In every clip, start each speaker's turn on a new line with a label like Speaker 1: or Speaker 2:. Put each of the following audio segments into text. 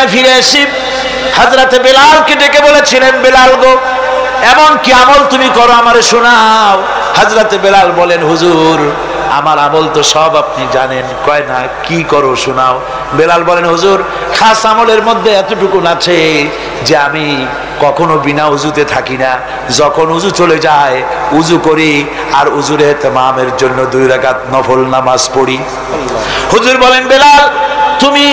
Speaker 1: মদিনায় ফিরে এসে হযরত বেলালকে ডেকে বলেছিলেন, বেলাল গো, এমন কি আমল তুমি করো আমারে শোনাও। হযরত বেলাল বলেন, হুজুর আমার আমল তো সব আপনি জানেন। কয় না, কি করো শোনাও। বেলাল বলেন, হুজুর খাস আমলের মধ্যে এতটুকু আছে যে আমি কখনো বিনা উজুতে থাকি না, যখন উজু চলে যায় উজু করি আর উজুর ইহতিমামের জন্য 2 রাকাত নফল নামাজ পড়ি। হুজুর বলেন, বেলাল তুমি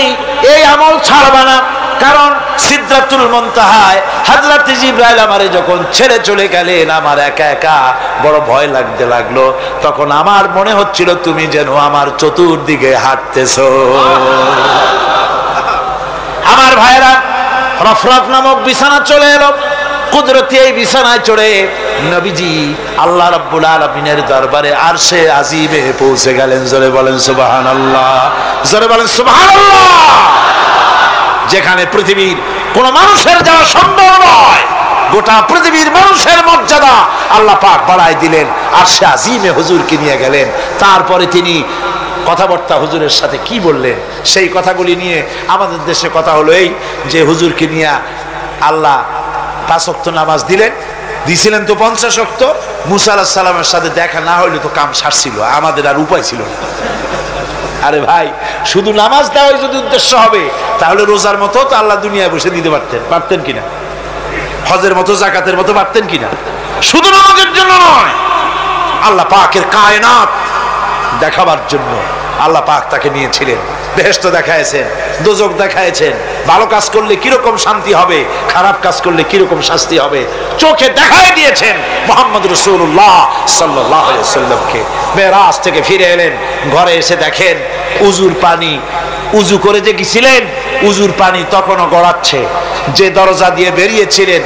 Speaker 1: এই আমল ছাড়বা না, কারণ সিদরাতুল মুনতাহায় হযরত জিবরাইল আমারে যখন ছেড়ে চলে গেলেন, আমার একা একা বড় ভয় লাগতে লাগলো। তখন আমার মনে হচ্ছিল তুমি যেন আমার চতুর্দিকে হাঁটতেছো। আমার ভাইরা, রফরফ নামক বিছানা চলে এলো। কুদরতি এই বিছানায় চড়ে নবীজি আল্লাহ রাব্বুল আলামিনের দরবারে আরশে আজিমে পৌঁছে গেলেন। জোরে বলেন সুবহানাল্লাহ, জোরে বলেন সুবহানাল্লাহ। যেখানে পৃথিবীর কোন মানুষের যাওয়া সম্ভব নয়, গোটা পৃথিবীর মানুষের মর্যাদা আল্লাহ পাক বাড়ায় দিলেন, আরশে আজিমে হুজুরকে নিয়ে গেলেন। তারপরে তিনি কথাবার্তা হুজুরের সাথে কি বললেন, সেই কথাগুলি নিয়ে আমাদের দেশে কথা হলো এই যে হুজুরকে নিয়ে আল্লাহ 5 ওয়াক্ত নামাজ দিছিলেন তো 50 ওয়াক্ত। মুসা আলাইহিস সালামের সাথে দেখা না হইলে তো কাম সারছিল, আমাদের আর উপায় ছিল না। আরে ভাই, শুধু নামাজ দেওয়াই যদি উদ্দেশ্য হবে তাহলে রোজার মতো তো আল্লাহ দুনিয়ায় বসে দিতে পারতেন কিনা, হজের মতো জাকাতের মতো পারতেন কিনা। শুধু নামাজের জন্য নয়, আল্লাহ পাকের কায়নাত দেখাবার জন্য আল্লাহ পাক তাকে নিয়েছিলেন। বেহেশত দেখাইছেন, দোজখ দেখাইছেন, ভালো কাজ করলে কিরকম শান্তি হবে, খারাপ কাজ করলে কিরকম শাস্তি হবে চোখে দেখাই দিয়েছেন মুহাম্মদ রাসূলুল্লাহ সাল্লাল্লাহু আলাইহি ওয়াসাল্লামকে। মেরাজ থেকে ফিরে এলেন, ঘরে এসে দেখেন উজুর পানি, উজু করে যে গেছিলেন উজুর পানি তখনও গড়াচ্ছে। যে দরজা দিয়ে বেরিয়েছিলেন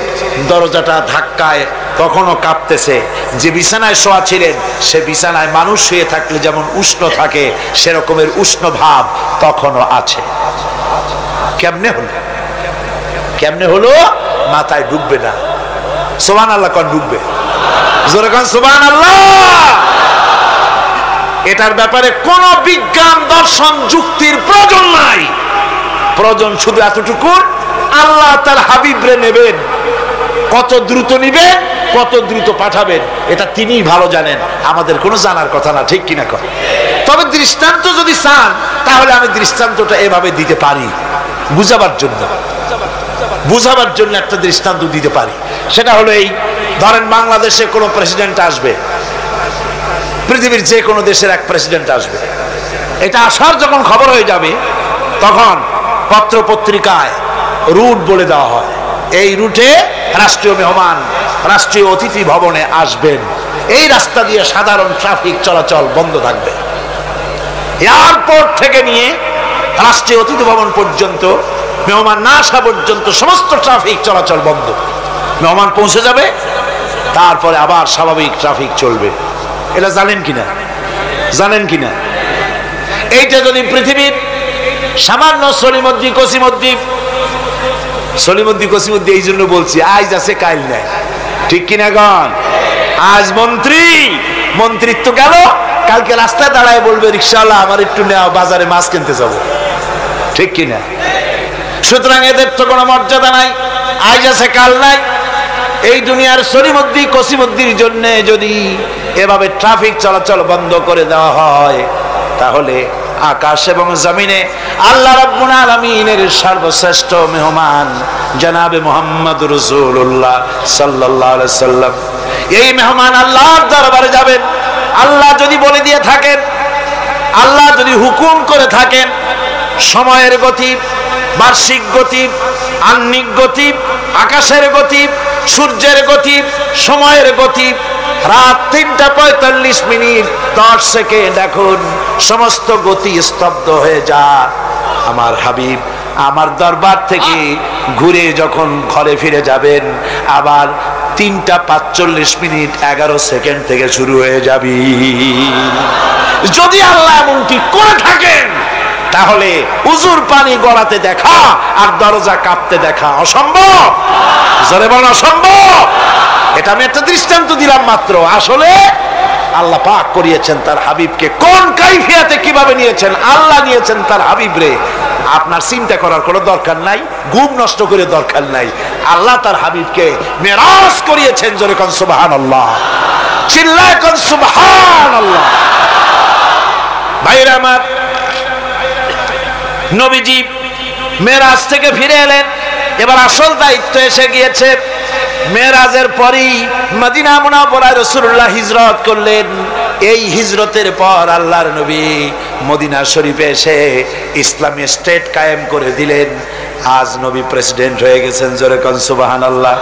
Speaker 1: দরজাটা ধাক্কায় তখনও কাঁপতেছে। যে বিছানায় শোয়া ছিলেন সে বিছানায় মানুষ শুয়ে থাকলে যেমন উষ্ণ থাকে সেরকমের উষ্ণ ভাব তখনও আছে। কেমনে হলো মাথায় ঢুকবে না। সুবহানাল্লাহ কোন ঢুকবে, জোরে কোন সুবহানাল্লাহ। এটার ব্যাপারে কোন বিজ্ঞান দর্শন যুক্তির প্রয়োজন নাই, প্রয়োজন শুধু এতটুকু, আল্লাহ তার হাবিবরে নেবেন, কত দ্রুত নিবেন, কত দ্রুত পাঠাবেন এটা তিনিই ভালো জানেন, আমাদের কোনো জানার কথা না, ঠিক কিনা কর। তবে দৃষ্টান্ত যদি চান তাহলে আমি দৃষ্টান্তটা এভাবে দিতে পারি, বুঝাবার জন্য একটা দৃষ্টান্ত দিতে পারি। সেটা হলো এই, ধরেন বাংলাদেশে কোনো প্রেসিডেন্ট আসবে, পৃথিবীর যে কোনো দেশের এক প্রেসিডেন্ট আসবে, এটা আসার যখন খবর হয়ে যাবে তখন পত্র পত্রিকায় রুট বলে দেওয়া হয়, এই রুটে রাষ্ট্রীয় মেহমান রাষ্ট্রীয় অতিথি ভবনে আসবেন, এই রাস্তা দিয়ে সাধারণ ট্রাফিক চলাচল বন্ধ থাকবে। এয়ারপোর্ট থেকে নিয়ে রাষ্ট্রীয় অতিথি ভবন পর্যন্ত মেহমান না আসা পর্যন্ত সমস্ত ট্রাফিক চলাচল বন্ধ। মেহমান পৌঁছে যাবে, তারপরে আবার স্বাভাবিক ট্রাফিক চলবে। এটা জানেন কিনা? এইটা যদি পৃথিবীর সামান্য সলিমদ্দি কসিমদ্দি এই জন্য বলছি, আজ আছে কাল নাই, ঠিক কিনা গণ। আজ মন্ত্রিত্ব গেল, কালকে রাস্তায় দাঁড়ায় বলবে রিকশাওয়ালা আমার একটু নেওয়া, বাজারে মাছ কিনতে যাবো, ঠিক কিনা। সুতরাং এদের তো কোনো মর্যাদা নাই, আজ আছে কাল নাই। এই দুনিয়ার সলিমদ্দি কসিমদ্দির জন্য যদি এভাবে ট্রাফিক চলাচল বন্ধ করে দেওয়া হয় তাহলে আকাশ এবং জমিনে আল্লাহ রাব্বুল আলামিনের সর্বশ্রেষ্ঠ মেহমান জনাবে মুহাম্মদ রাসূলুল্লাহ সাল্লাল্লাহু আলাইহি সাল্লাম, এই মেহমান আল্লাহর দরবারে যাবেন। আল্লাহ যদি বলে দিয়ে থাকেন, আল্লাহ যদি হুকুম করে থাকেন, সময়ের গতি, বার্ষিক গতি, আহ্নিক গতি, আকাশের গতি, সূর্যের গতি, সময়ের গতি, রাত 3:45 এখন সমস্ত গতি স্তব্ধ হয়ে যায়। আমার হাবিব আমার দরবার থেকে ঘুরে যখন ঘরে ফিরে যাবেন আবার 3:45 থেকে শুরু হয়ে যাবে। যদি আল্লাহ এমনটি করে থাকেন তাহলে উজুর পানি গড়াতে দেখা আর দরজা কাঁপতে দেখা অসম্ভব। জোরে বলেন অসম্ভব। এটা আমি একটা দৃষ্টান্ত দিলাম মাত্র। আসলে আল্লাহ পাক করিয়েছেন তার হাবিবকে। কোন কাইফিয়াতে কিভাবে নিয়েছেন? আল্লাহ নিয়েছেন তার হাবিবরে। আপনার চিন্তা করার কোনো দরকার নাই, ঘুম নষ্ট করে দরকার নাই। আল্লাহ তার হাবিবকে মেরাজ করিয়েছেন। জোরে কোন সুবহানাল্লাহ, চিল্লায় কোন সুবহানাল্লাহ। ভাইরা আমার, নবীজি মেরাজ থেকে ফিরে এলেন, এবার আসল দায়িত্ব এসে গিয়েছে। মেরাজের পরই মদিনা মুনাওয়ারায় রাসূলুল্লাহ হিজরত করলেন। এই হিজরতের পর আল্লাহর নবী মদিনা শরীফে এসে ইসলামী স্টেট কায়েম করে দিলেন। আজ নবী প্রেসিডেন্ট হয়ে গেছেন। জোরে কোন সুবহানাল্লাহ,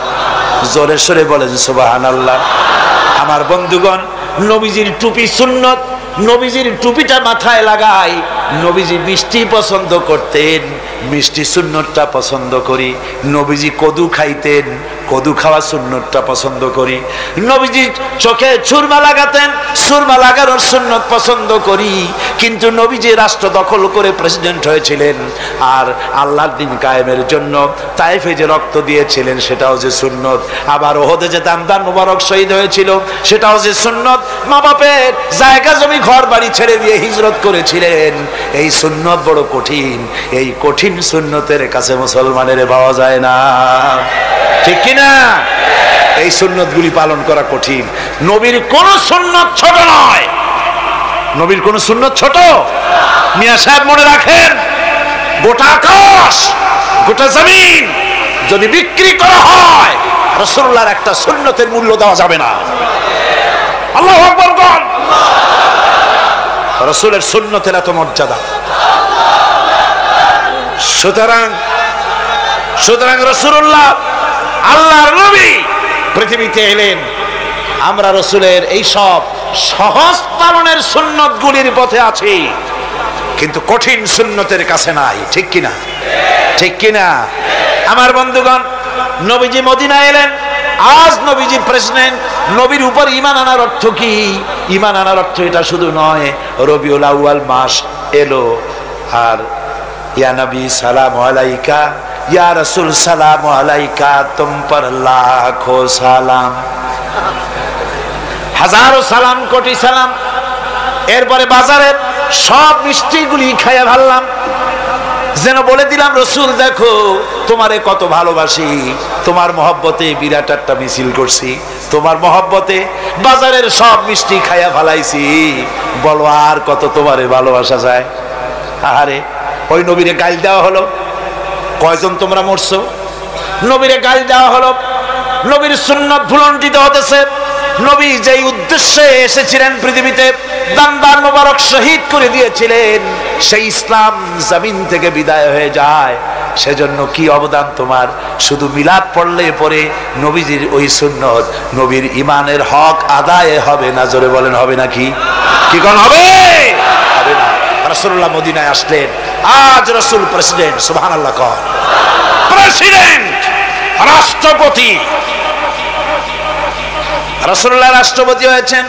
Speaker 1: জোরে সরে বলেন সুবহানাল্লাহ। আমার বন্ধুগণ, নবীজির টুপি সুন্নত। নবীজির টুপিটা মাথায় লাগাই। নবীজি মিষ্টি পছন্দ করতেন, মিষ্টি সুন্নতটা পছন্দ করি। নবীজি কদু খাইতেন, কদু খাওয়া সুন্নতটা পছন্দ করি। নবীজি চোখে সুরমা লাগাতেন, সুরমা লাগানোর সুন্নত পছন্দ করি। কিন্তু নবীজি রাষ্ট্র দখল করে প্রেসিডেন্ট হয়েছিলেন, আর আল্লাহর দিন কায়েমের জন্য তায়েফে যে রক্ত দিয়েছিলেন সেটাও যে সুন্নত। আবার ওহদে যে দামদার মুবারক শহীদ হয়েছিল সেটাও যে সুন্নত। মা বাপের জায়গা জমি ঘর বাড়ি ছেড়ে দিয়ে হিজরত করেছিলেন। এই সুন্নত বড় কঠিন। এই কঠিন সুন্নতের কাছে মুসলমানের পাওয়া যায় না, ঠিক কিনা? এই সুন্নতগুলি পালন করা কঠিন। নবীর কোন সুন্নত ছোট নয়। নবীর কোন সুন্নত ছোট? মিয়া সাহেব মনে রাখেন, গোটা আকাশ গোটা জমিন যদি বিক্রি করা হয়, রাসূলুল্লাহর একটা সুন্নতের মূল্য দেওয়া যাবে না। আল্লাহু আকবার বল। রাসূলের সুন্নতের এত মর্যাদা। সুতরাং রাসূলুল্লাহ আল্লাহর নবী পৃথিবীতে এলেন। আমরা রাসূলের এই সব সহজ পালনের সুন্নতগুলির পথে আছি, কিন্তু কঠিন সুন্নতের কাছে নাই, ঠিক কিনা? ঠিক কিনা? আমার বন্ধুগণ, নবীজি মদিনা এলেন। আজ নবীজি প্রেসিডেন্ট। নবীর উপর ঈমান আনার অর্থ কি? ঈমান আনার অর্থ এটা শুধু নয় রবিউল আউয়াল মাস এলো আর ইয়া নবী সালাম আলাইকা, ইয়া রাসূল সালাম আলাইকা, তুম পর লাখো সালাম, হাজারো সালাম, কোটি সালাম। এরপরে বাজারের সব মিষ্টিগুলি খাইয়া ভাবলাম, যেন বলে দিলাম রসুল দেখো তোমারে কত ভালোবাসি, তোমার মহব্বতে বিরাট একটা মিছিল করছি, তোমার মহব্বতে বাজারের সব মিষ্টি খাইয়া ভালাইছি, বলো আর কত তোমারে ভালোবাসা যায়। আরে ওই নবীরে গাল দেওয়া হলো, কয়জন তোমরা মরছো? নবীরে গাল দেওয়া হলো, নবীর সুন্নাত ভুলণ্ঠিত হতেছে। নবী যেই উদ্দেশ্যে এসেছিলেন পৃথিবীতে, দামদার মোবারক শহীদ করে দিয়েছিলেন, সেই ইসলাম জমিন থেকে বিদায় হয়ে যায়। সেজন্য কি অবদান তোমার? শুধু মিলাদ পড়লে পরে নবীজির ওই সুন্নত, নবীর ইমানের হক আদায় হবে না। জোরে বলেন হবে নাকি? কি কোন হবে? হবে না। রাসূলুল্লাহ মদিনায় আসলেন, আজ রাসূল প্রেসিডেন্ট। সুবহানাল্লাহ কর। প্রেসিডেন্ট, রাষ্ট্রপতি। রাসূলুল্লাহ রাষ্ট্রপতি হয়েছেন।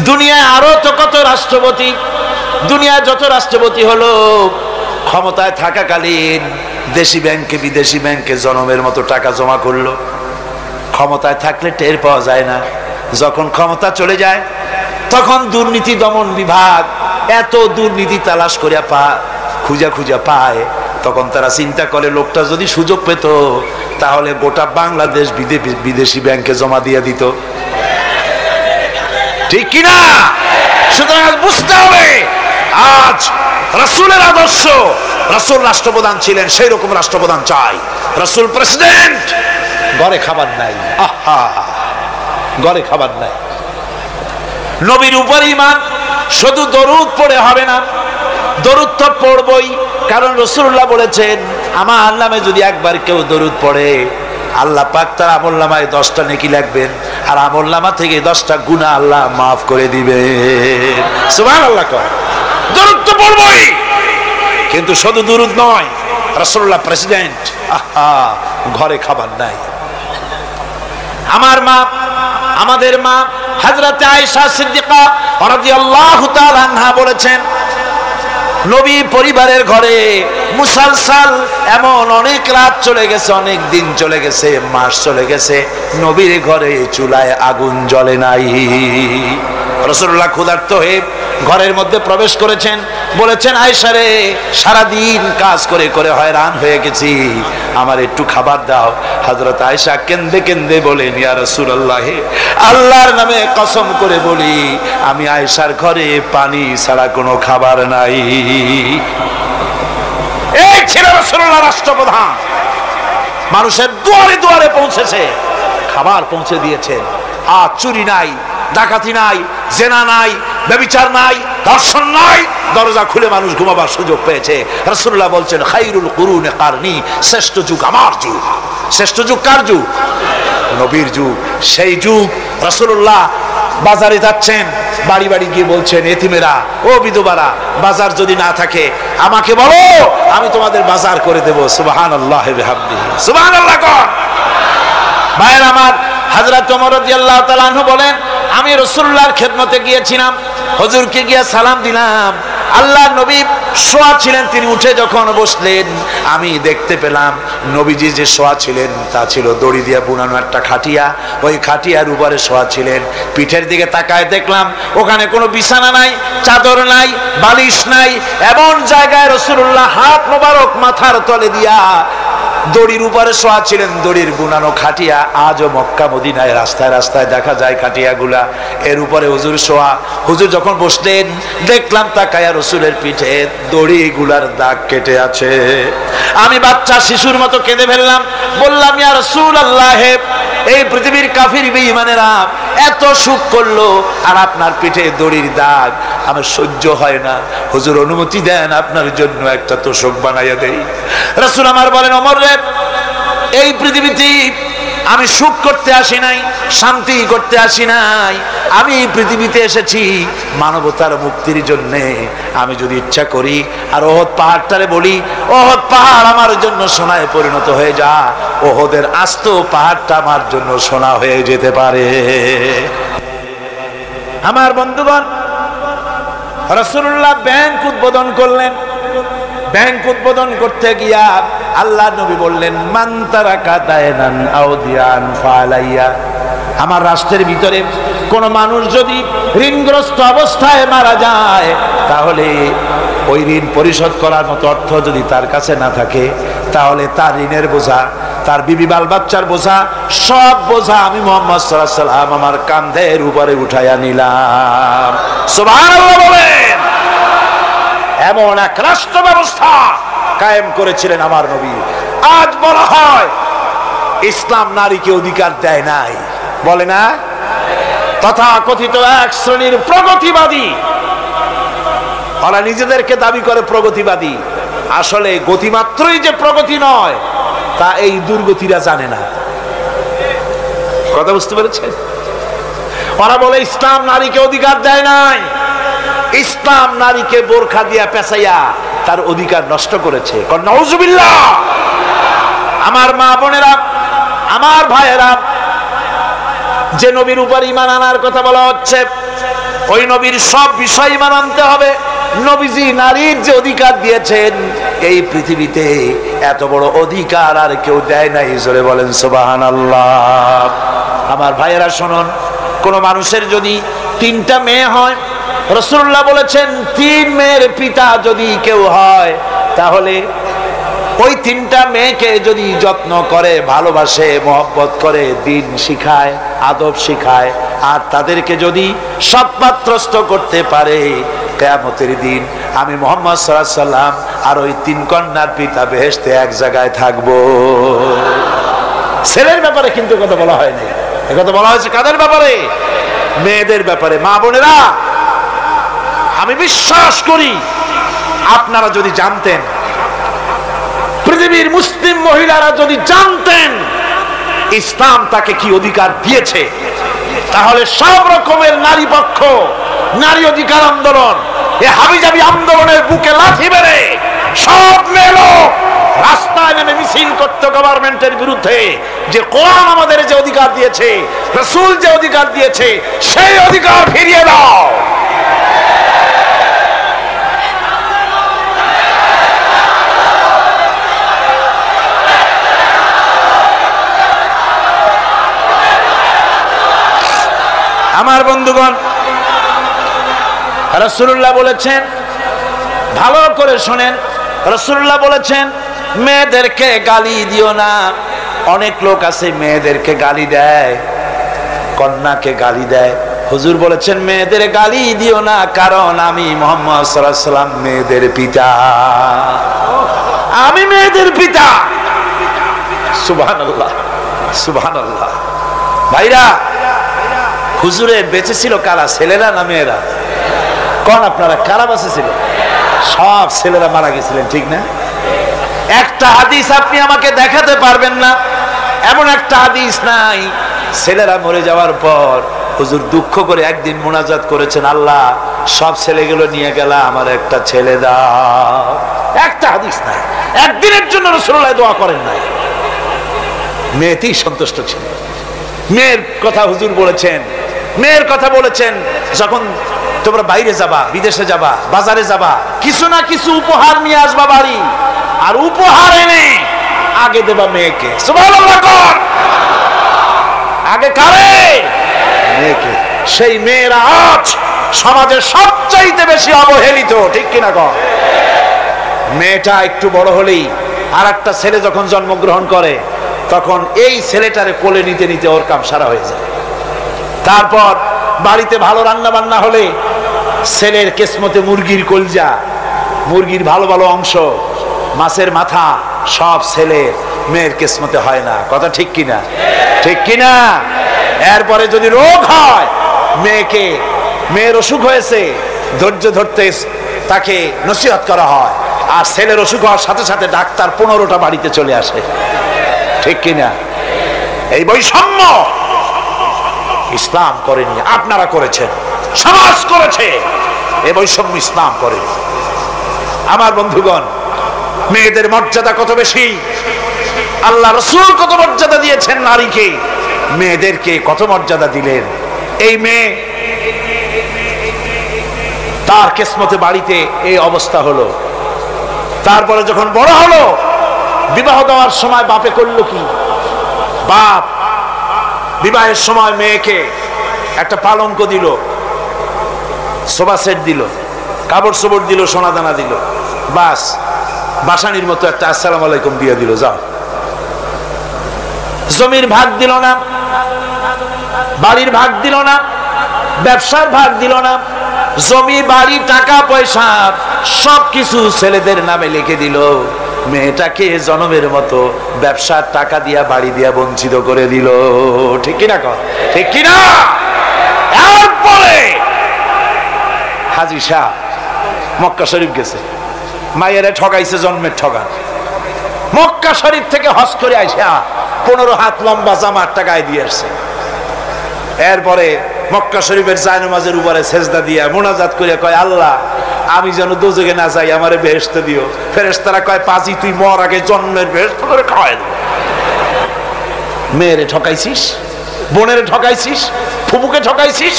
Speaker 1: দুনিয়ায় আরো তো কত রাষ্ট্রপতি। দুনিয়ায় যত রাষ্ট্রপতি হলো, ক্ষমতায় থাকাকালীন দেশি ব্যাংকে বিদেশি ব্যাংকে জনমের মতো টাকা জমা করলো। ক্ষমতায় থাকলে টের পাওয়া যায় না, যখন ক্ষমতা চলে যায় তখন দুর্নীতি দমন বিভাগ এত দুর্নীতি তালাশ করে খুঁজা পায়, তখন তারা চিন্তা করে লোকটা যদি সুযোগ পেত তাহলে গোটা বাংলাদেশ বিদেশি ব্যাংকে জমা দিয়ে দিত, ঠিক কিনা? সুতরাং বুঝতে হবে, আজ রাসূলের আদর্শ, রাসূল রাষ্ট্রপ্রধান ছিলেন, সেই রকম রাষ্ট্রপ্রধান চাই। রাসূল প্রেসিডেন্ট, ঘরে খাবার নাই, আহা, ঘরে খাবার নাই। নবীর উপর ঈমান শুধু দরুদ পড়ে হবে না, দরুদ তো পড়বই, কারণ রাসূলুল্লাহ বলেছেন আমার নামে যদি একবার কেউ দরুদ পড়ে আল্লাহ পাক তার আমলনামায় 10টা নেকি লিখবেন, আর আমলনামা থেকে 10টা গুনাহ আল্লাহ মাফ করে দিবেন। সুবহানাল্লাহ। দরুদ তো পড়বই, কিন্তু শুধু দরুদ নয়। রাসূলুল্লাহ প্রেসিডেন্ট, আহা, ঘরে খাবার নাই। আমার মা, আমাদের মা হযরত আয়েশা সিদ্দিকা রাদিয়াল্লাহু তাআলা আনহা বলেছেন, নবী পরিবারের ঘরে মুসালসাল এমন অনেক রাত চলে গেছে, অনেক দিন চলে গেছে, মাস চলে গেছে, নবীর ঘরে চুলায় আগুন জ্বলে নাই। রাসূলুল্লাহ ক্ষুধার্ত হয়ে ঘরের মধ্যে প্রবেশ করেছেন, বলেছেন আয়েশা রে, সারাদিন কাজ করে করে হয়রান হয়ে গেছি, আমার একটু খাবার দাও। হযরত আয়েশা কেঁদে কেঁদে বলেন, ইয়া রাসূলুল্লাহ, আল্লাহর নামে কসম করে বলি, আমি আয়েশার ঘরে পানি ছাড়া কোনো খাবার নাই। এই ছিল রাসূলুল্লাহ রাষ্ট্রপ্রধান, মানুষের দুয়ারে দুয়ারে পৌঁছেছে, খাবার পৌঁছে দিয়েছেন। আর চুরি নাই, ডাকাতি নাই, জেনা নাই, ব্যভিচার নাই, ধর্ষণ নাই, দরজা খুলে মানুষ ঘুমাবার সুযোগ পেয়েছে। রাসূলুল্লাহ বলছেন, খায়রুল কুরুনে কারনি, শ্রেষ্ঠ যুগ আমার যুগ। শ্রেষ্ঠ যুগ কার যুগ? নবীর যুগ। সেই যুগ রাসূলুল্লাহ বাজারে যাচ্ছেন, বাড়ি বাড়ি গিয়ে বলছেন, এতিমেরা, ও বিধবারা, বাজার যদি না থাকে আমাকে বলো, আমি তোমাদের বাজার করে দেব। সুবহানাল্লাহ বিহামদিহি, সুবহানাল্লাহ কোন ভাইয়ের আমার। হযরত ওমর রাদিয়াল্লাহু তাআলা আনহু বলেন, আমি রাসূলুল্লাহর খেদমতে গিয়েছিলাম, হুজুরকে গিয়ে সালাম দিলাম। আল্লাহর নবী শোয়া ছিলেন, তিনি উঠে যখন বসলেন, আমি দেখতে পেলাম নবীজি যে শোয়া ছিলেন তা ছিল দড়ি দিয়ে বুনানো একটা খাটিয়া, ওই খাটিয়ার উপরে শোয়া ছিলেন। পিঠের দিকে তাকায় দেখলাম ওখানে কোনো বিছানা নাই, চাদর নাই, বালিশ নাই, এমন জায়গায় রাসূলুল্লাহ হাত মোবারক মাথার তলে দিয়া দড়ির উপরে শোয়া ছিলেন। দড়ির বুনানো খাটিয়া আজও মক্কা মদিনায় রাস্তায় রাস্তায় দেখা যায় খাটিয়াগুলা, এর উপরে হুজুর শোয়া। হুজুর যখন বসলেন দেখলাম তাকায়া রাসূলের পিঠে দড়িগুলার দাগ কেটে আছে। আমি বাচ্চা শিশুর মতো কেঁদে ফেললাম, বললাম, ইয়া রাসূলুল্লাহ, এই পৃথিবীর কাফির বেঈমানেরা এত সুখ করলো আর আপনার পিঠে দড়ির দাগ, আমার সহ্য হয় না, হুজুর অনুমতি দেন আপনার জন্য একটা তোশক বানাইয়া দেই। রাসূল আমার বলেন, ওমর রে, এই পৃথিবীতে আমি সুখ করতে আসি নাই, শান্তি করতে আসি নাই, আমি এই পৃথিবীতে এসেছি মানবতার মুক্তির জন্য। আমি যদি ইচ্ছা করি আর ওহদ পাহাড়টারে বলি, ওহদ পাহাড় আমার জন্য সোনায় পরিণত হয়ে যা, ওহদের আস্ত পাহাড়টা আমার জন্য সোনা হয়ে যেতে পারে। আমার বন্ধুগণ, রাসূলুল্লাহ ব্যাংক উদ্বোধন করলেন। ব্যাংক উদ্বোধন করতে গিয়া আল্লাহ নবী বললেন, মান তারাকা দায়নান আও দিয়ান ফালাইয়া, আমার রাষ্ট্রের ভিতরে কোন মানুষ যদি ঋণগ্রস্ত অবস্থায় মারা যায়, তাহলে ওই ঋণ পরিশোধ করার মতো অর্থ যদি তার কাছে না থাকে, তাহলে তার ঋণের বোঝা, তার বিবি বাল বাচ্চার বোঝা, সব বোঝা আমি মুহাম্মদ সাল্লাল্লাহু আলাইহি ওয়াসাল্লাম আমার কাঁধের উপরে উঠাইয়া নিলাম। সুবহানাল্লাহ বলেন। এমন এক রাষ্ট্র ব্যবস্থা কায়েম করেছিলেন আমার নবী। আজ বলা হয় ইসলাম নারীকে অধিকার দেয় নাই, বলে না? তথাকথিত এক শ্রেণীর প্রগতিবাদী, ওরা নিজেদেরকে দাবি করে প্রগতিবাদী, আসলে গতিমাত্রই যে প্রগতি নয় তা এই দুর্গতিরা জানে না। কথা বুঝতে পেরেছেন? ওরা বলে ইসলাম নারীকে অধিকার দেয় নাই, ইসলাম নারীকে বোরখা দিয়া পেঁচাইয়া তার অধিকার নষ্ট করেছে। নাউজুবিল্লাহ। আমার মা বোনেরা, আমার ভাইয়েরা, যে নবীর উপর ঈমান আনার কথা বলা হচ্ছে, ওই নবীর সব বিষয় ঈমান আনতে হবে। নবীজি নারীর যে অধিকার দিয়েছেন, এই পৃথিবীতে এত বড় অধিকার আর কেউ দেয় নাই। জোরে বলেন সুবহানাল্লাহ। আমার ভাইয়েরা শুনুন, কোন মানুষের যদি 3টা মেয়ে হয়, রাসূলুল্লাহ বলেছেন 3 মেয়ের পিতা যদি কেউ হয়, তাহলে ওই 3টা মেয়েকে যদি যত্ন করে, ভালোবাসে, মহব্বত করে, দ্বীন শিখায়, আদব শিখায়, আর তাদেরকে যদি সৎপাত্রস্থ করতে পারে, কিয়ামতের দিন আমি মুহাম্মদ সাল্লাল্লাহু আলাইহি ওয়াসাল্লাম আর ওই 3 কন্যার পিতা বেহেশতে এক জায়গায় থাকবো। ছেলের ব্যাপারে কিন্তু কথা বলা হয়নি, কথা বলা হয়েছে কাদের ব্যাপারে? মেয়েদের ব্যাপারে। মা বোনেরা, আমি বিশ্বাস করি আপনারা যদি জানতেন, পৃথিবীর মুসলিম মহিলারা যদি জানতেন ইসলাম তাকে কি অধিকার দিয়েছে, তাহলে সব রকমের নারী পক্ষ, নারী অধিকার আন্দোলন, এই হাবিজাবি আন্দোলনের বুকে লাথি মেরে সব মেলো রাস্তায় নেমে মিছিল করতে গভর্নমেন্টের বিরুদ্ধে। যে কোরআন আমাদের যে অধিকার দিয়েছে, রাসূল যে অধিকার দিয়েছে, সেই অধিকার ফিরিয়ে দাও। আমার বন্ধুগণ, রাসূলুল্লাহ বলেছেন, ভালো করে শোনেন, রাসূলুল্লাহ বলেছেন মেয়েদেরকে গালি দিও না। অনেক লোক আছে মেয়েদেরকে গালি দেয়, কন্যাকে গালি দেয়। হুজুর বলেছেন মেয়েদের গালি দিও না, কারণ আমি মুহাম্মদ সাল্লাল্লাহু আলাইহি ওয়াসাল্লাম মেয়েদের পিতা, আমি মেয়েদের পিতা। সুবহানাল্লাহ, সুবহানাল্লাহ। ভাইরা, হুজুরে বেঁচে ছিল কারা, ছেলেরা না মেয়েরা? কোন আপনারা কারা বেঁচে ছিল? সব ছেলেরা মারা গেছিলেন, ঠিক না? একটা হাদিস আপনি আমাকে দেখাতে পারবেন না, এমন একটা হাদিস নাই ছেলেরা মরে যাওয়ার পর হুজুর দুঃখ করে একদিন মুনাজাত করেছেন, আল্লাহ সব ছেলেগুলো নিয়ে গেলা, আমার একটা ছেলে দাও। একটা হাদিস নাই, একদিনের জন্য রাসূলুল্লাহ দোয়া করেন নাই। মেয়েতেই সন্তুষ্ট ছিল। মেয়ের কথা হুজুর বলেছেন, মেয়ের কথা বলেছেন, যখন তোমরা বাইরে যাবা, বিদেশে যাবা, বাজারে যাবা, কিছু না কিছু উপহার নিয়ে আসবা বাড়ি, আর উপহার এনে আগে দেবা মেয়েকে। সুবহানাল্লাহ কর। আগে কারে? মেয়েকে। সেই মেয়েরা আজ সমাজের সবচাইতে বেশি অবহেলিত, ঠিক কিনা কর? মেয়েটা একটু বড় হলেই আর একটা ছেলে যখন জন্মগ্রহণ করে, তখন এই ছেলেটারে কোলে নিতে নিতে ওর কাম সারা হয়ে যায়। তারপর বাড়িতে ভালো রান্না বান্না হলে ছেলের কিসমতে মুরগির কলজা, মুরগির ভালো ভালো অংশ, মাছের মাথা, সব ছেলের, মেয়ের কিসমতে হয় না। কথা ঠিক কিনা? ঠিক কিনা? এরপরে যদি রোগ হয়, মেয়ের অসুখ হয়েছে, ধৈর্য ধরতে তাকে নসিহত করা হয়, আর ছেলের অসুখ হওয়ার সাথে সাথে ডাক্তার 15টা বাড়িতে চলে আসে, ঠিক কিনা? এই বৈষম্য ইসলাম করেনি, আপনারা করেছেন, সমাজ করেছে। এই বৈষম্য ইসলাম করে। আমার বন্ধুগণ, মেয়েদের মর্যাদা কত বেশি, আল্লাহ রাসূল কত মর্যাদা দিয়েছেন নারীকে, মেয়েদেরকে কত মর্যাদা দিলেন। এই মেয়ে, তার কিসমতে বাড়িতে এই অবস্থা হলো। তারপরে যখন বড় হলো, বিবাহ দেওয়ার সময় বাপে করলো কি? বাপ বিবাহের সময় মেয়েকে একটা পালঙ্ক দিল, সোফা সেট দিল, কাপড় চোপড় দিল, সোনা দানা দিল, বাস বাসানির মতো একটা আসসালামু আলাইকুম দিয়ে দিল, যাও। জমির ভাগ দিল না, বাড়ির ভাগ দিল না, ব্যবসার ভাগ দিল না, জমি বাড়ি টাকা পয়সা সবকিছু ছেলেদের নামে লিখে দিল। মেয়েটাকে জনমের মতো ব্যবসার টাকা দিয়া, বাড়ি দিয়া বঞ্চিত করে দিল, ঠিক কিনা? ঠিক কিনা? এরপরে হাজী শাহ মক্কা শরীফ গেছে, মায়েরা ঠকাইছে, জন্মের ঠকা। মক্কা শরীফ থেকে হজ করে আইসা 15 হাত লম্বা জামা একটা গায়ে দিয়ে আসছে। এরপরে মক্কা শরীফের জায়নামাজের উপরে সেজদা দিয়া মুনাজাত করে কয়, আল্লাহ আমি যেন দোজখে না যাই, আমারে বেহেশত দিও। ফেরেশতারা কয়, পাজি তুই মর আগে জন্মের বেহেশত করে খাওয়াই দেব। মেয়েরে ঠকাইছিস, বোনের ঠকাইছিস, ফুপুকে ঠকাইছিস,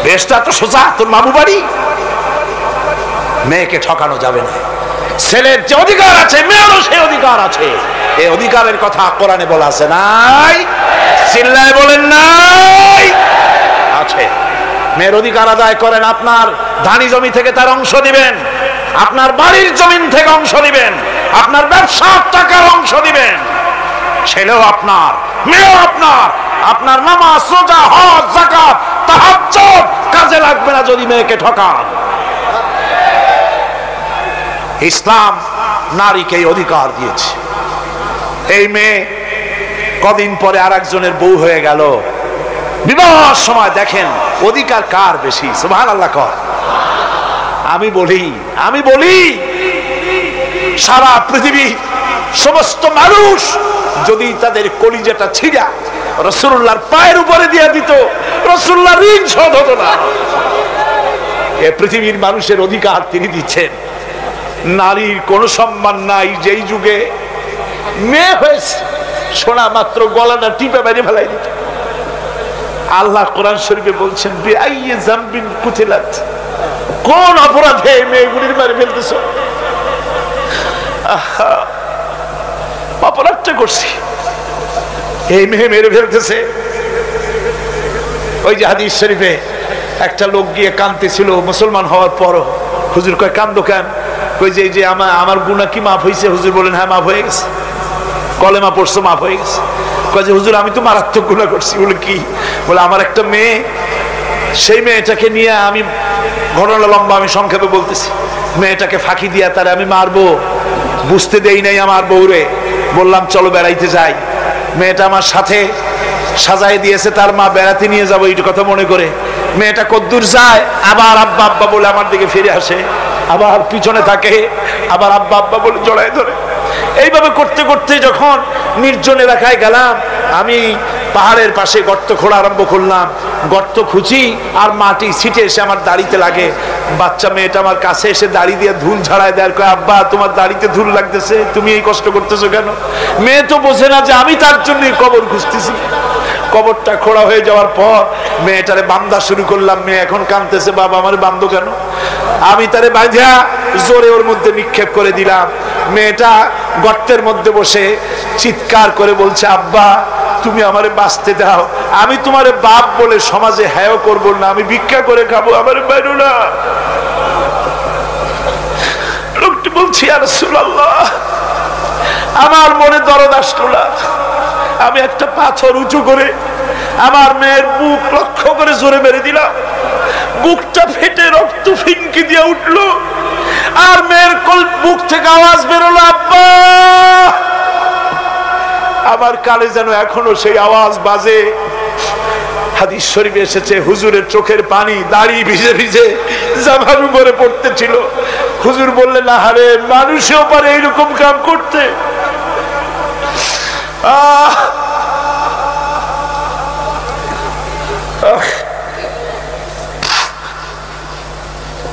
Speaker 1: বেহেশত তো সোজা তোর মামু বাড়ি। মেয়েকে ঠকানো যাবে না। ছেলের যে অধিকার আছে, মেয়েরও সেই অধিকার আছে। এই অধিকারের কথা কোরআনে বলা আছে, নাই? চিল্লায় বলেন নাই? আছে। মেয়ের অধিকার আদায় করেন, আপনার ধানি জমি থেকে তার অংশ দিবেন, আপনার বাড়ির জমিন থেকে অংশ দিবেন, আপনার ব্যবসার টাকার অংশ দিবেন। ছেলেও আপনার, মেয়েও আপনার। আপনার নামাজ, রোজা, হজ, যাকাত, তাহাজ্জুদ কাজে লাগবে না যদি মেয়েকে ঠকান। ইসলাম নারীকে এই অধিকার দিয়েছে। এই মেয়ে কদিন পরে আরেকজনের বউ হয়ে গেল। বিবাহের সময় দেখেন অধিকার কার বেশি? সুবহানাল্লাহ কর। আমি বলি সারা পৃথিবী সমস্ত মানুষ যদি তাদের কলিজাটা ছিঁড়া রাসূলুল্লাহর পায়ের উপরে দিয়ে দিত, রাসূলুল্লাহ ঋণ শোধ হতো না। এ পৃথিবীর মানুষের অধিকার তিনি দিচ্ছেন। নারীর কোনো সম্মান নাই। যেই যুগে মেয়ে হয়েছে, শোনা মাত্র গলাটা টিপে মেরে ফেলাই দিত। আল্লাহ কোরআন শরীফে বলছেন, বিআইয়ি যামবিন কুতিলাত, কোন অপরাধে মেয়েগুলির মেরে ফেলতেছ? অপরাধটা করছি, এই মেয়ে মেরে ফেলতেছে। ওই যে হাদিস শরীফে একটা লোক গিয়ে কাঁদতেছিল মুসলমান হওয়ার পর। হুজুর কয় কান্দো কেন? কই যে এই যে আমার গুনাহ কি মাফ হয়েছে? হুজুর বলেন হ্যাঁ মাফ হয়ে গেছে, কলেমা পড়ছো মাফ হয়ে গেছে। কয় যে হুজুর আমি তো মারাত্মক গুনাহ করছি। বলে কি? বলে আমার একটা মেয়ে, সেই মেয়েটাকে নিয়ে আমি, ঘটনা লম্বা আমি সংক্ষেপে বলতেছি, মেয়েটাকে ফাঁকি দিয়া তারে আমি মারবো, বুঝতে দেই নাই আমার বউরে। বললাম চলো বেড়াইতে যাই। মেয়েটা আমার সাথে সাজায় দিয়েছে তার মা, বেড়াতে নিয়ে যাবো এই কথা মনে করে। মেয়েটা কদ্দূর যায়, আবার আব্বা আব্বা বলে আমার দিকে ফিরে আসে, আবার পিছনে থাকে, আবার আব্বা আব্বা বলে জড়ায় ধরে। এইভাবে করতে করতে যখন নির্জন এলাকায় গেলাম, আমি পাহাড়ের পাশে গর্ত খোঁড়া আরম্ভ করলাম। গর্ত খুঁজি আর মাটি ছিটে এসে আমার দাড়িতে লাগে। বাচ্চা মেয়েটা আমার কাছে এসে দাড়ি দিয়ে ধুল ঝাড়ায় দেয়, কয় আব্বা তোমার দাড়িতে ধুল লাগতেছে, তুমি এই কষ্ট করতেছো কেন? মেয়ে তো বোঝে না যে আমি তার জন্য কবর খুঁজতেছি। কবরটা খোঁড়া হয়ে যাওয়ার পর মেয়েটারে বান্ধা শুরু করলাম। মেয়ে এখন কাঁদতেছে, বাবা আমার বান্ধো কেন? আমি তারে বাঁধা জোরে ওর মধ্যে নিক্ষেপ করে দিলাম। মেয়েটা গর্তের মধ্যে বসে চিৎকার করে বলছে, আব্বা তুমি আমারে বাঁচতে দাও, আমি তোমারে বাপ বলে সমাজে হ্যাঁ করবো না, আমি ভিক্ষা করে খাবো, আমারে বাইরো না। লোকটি বলছি ইয়া রাসূলুল্লাহ, আমার মনে দরদ আসলো না। আমি একটা পাথর উঁচু করে আমার মেয়ের বুক লক্ষ্য করে জোরে মেরে দিলাম। বুকটা ফেটে রক্ত ফিনকি দিয়ে উঠলো, আর মেয়ের বুক থেকে আওয়াজ বেরোলো, আব্বা। আমার কানে যেন এখনো সেই আওয়াজ বাজে। হাদিস শরীফে এসেছে হুজুরের চোখের পানি দাড়ি ভিজে ভিজে জামার উপরে পড়তেছিল। হুজুর বললেন, আহারে মানুষেও পারে এইরকম কাম করতে।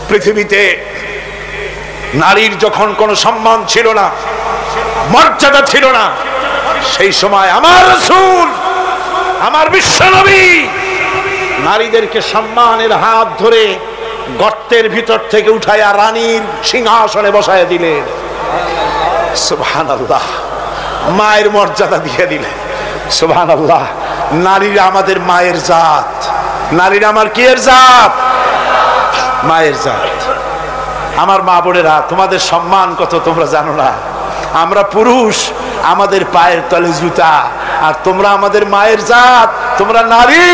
Speaker 1: পৃথিবীতে নারীর যখন কোনো সম্মান ছিল না, মর্যাদা ছিল না, সেই সময় আমার রাসূল, আমার বিশ্বনবী নারীদেরকে সম্মানের হাত ধরে গর্তের ভিতর থেকে উঠাইয়া রানীর সিংহাসনে বসায় দিলেন। সুবহানাল্লাহ, মায়ের মর্যাদা দিয়ে দিলেন। সুবহানাল্লাহ, নারীরা আমাদের মায়ের জাত। নারীরা আমার কি এর জাত? মায়ের জাত। আমার মা বোনেরা, তোমাদের সম্মান কত তোমরা জানো না। আমরা পুরুষ, আমাদের পায়ের তলে জুতা, আর তোমরা আমাদের মায়ের জাত। তোমরা নারী,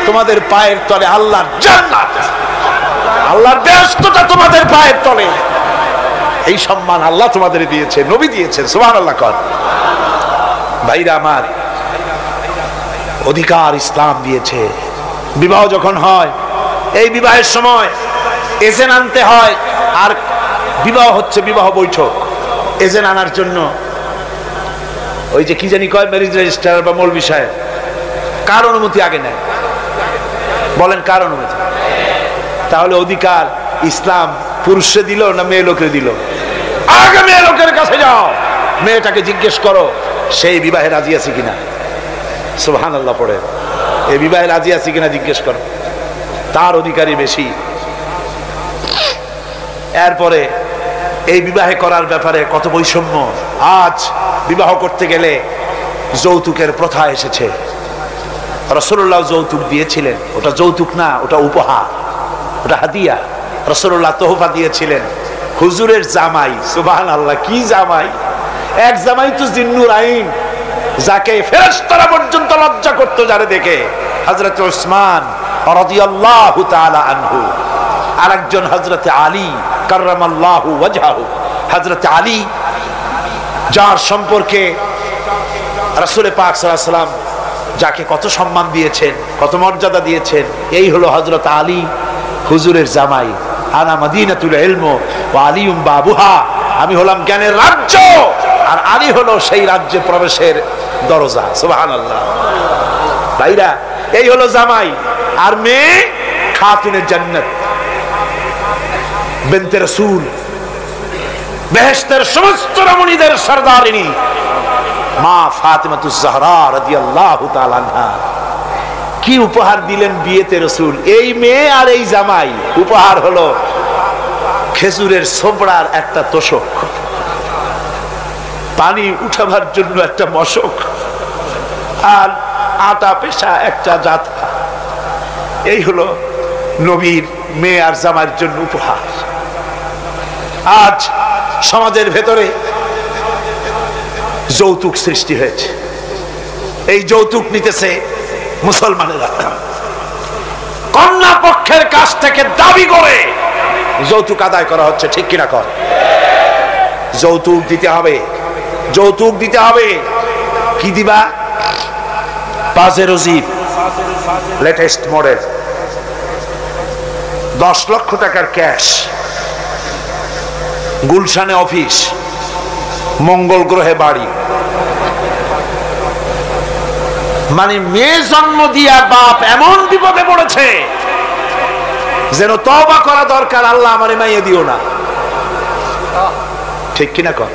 Speaker 1: তোমাদের পায়ের তলে আল্লাহর জান্নাত, আল্লাহর ব্যস্ততা তোমাদের পায়ের তলে। এই সম্মান আল্লাহ তোমাদের দিয়েছে, নবী দিয়েছেন। সুবহানাল্লাহ কর। ভাইরা আমার, অধিকার ইসলাম দিয়েছে। বিবাহ যখন হয়, এই বিবাহের সময় এজেন্ট আনতে হয়। আর বিবাহ হচ্ছে বিবাহ বৈঠক। এজেন্ট আনার জন্য ওই যে কি জানি কয়, ম্যারেজ রেজিস্ট্রার বা মৌলবি সাহেব, কার অনুমতি আগে নেয়? বলেন কার অনুমতি? তাহলে অধিকার ইসলাম পুরুষে দিল না মেয়ে লোকের দিল? আগে মেয়ে লোকের কাছে যাও, মেয়েটাকে জিজ্ঞেস করো সেই বিবাহে রাজি আছে কিনা। সুবহানাল্লাহ পড়ে, এই বিবাহে রাজি আছে কিনা জিজ্ঞেস করো, তার অধিকারই বেশি। এরপরে এই বিবাহে করার ব্যাপারে কত বৈষম্য। আজ বিবাহ করতে গেলে যৌতুকের প্রথা এসেছে। রাসূলুল্লাহ যৌতুক দিয়েছিলেন, ওটা যৌতুক না, ওটা উপহার, ওটা হাদিয়া। রাসূলুল্লাহ তোহফা দিয়েছিলেন হুজুরের জামাই। সুবহানাল্লাহ, কি জামাই! এক জামাই তো জিন্নুর আইন, যাকে ফেরেশতারা পর্যন্ত লজ্জা করতো যারে দেখে, হযরত উসমান রাদিয়াল্লাহু তাআলা আনহু। আরেকজন হযরত আলী কাররামাল্লাহু ওয়াজহাহু। হযরত আলী, যার সম্পর্কে রাসূল পাক সাল্লাল্লাহু আলাইহি ওয়াসাল্লাম যাকে কত সম্মান দিয়েছেন, কত মর্যাদা দিয়েছেন, এই হলো হযরত আলী হুজুরের জামাই। আনা মাদিনাতুল ইলম ওয়া আলিউম বাবুহা। আমি হলাম জ্ঞানের রাজ্য, আর আলী হলো সেই রাজ্যে প্রবেশের দরজা। সুবহানাল্লাহ। ভাইরা, এই হলো জামাই। আর মেয়ে খাতুনে জান্নাত, বিনতে রাসূল, বেহেশতের সমস্ত রমণীদের সরদারিনী মা ফাতিমাতুজ জাহরা রাদিয়াল্লাহু তাআলা আনহা। কি উপহার দিলেন বিয়েতে রাসূল! এই মেয়ে আর এই জামাই। উপহার হলো খেজুরের ছোবড়ার একটা তোশক, পানি উঠাবার জন্য একটা মশক, আর আটা পেশা একটা জাতা। এই হলো নবীর মেয়ে আর জামাইয়ের জন্য উপহার। আজ সমাজের ভেতরে যৌতুক সৃষ্টি হয়েছে। এই যৌতুক নিতেছে মুসলমানেরা, কন্যা পক্ষের কাছ থেকে দাবি করে যৌতুক আদায় করা হচ্ছে। ঠিক কিনা কর? যৌতুক দিতে হবে, যৌতুক দিতে হবে। কি দিবা? পাজেরো জিপ লেটেস্ট মডেল, 10 লক্ষ টাকার ক্যাশ, গুলশানে অফিস, মঙ্গল গ্রহে বাড়ি। মানে মেয়ে জন্ম দিয়া বাপ এমন বিপদে পড়েছে যেন তওবা করা দরকার, আল্লাহ আমারে মাইয়ে দিও না। ঠিক কিনা কর?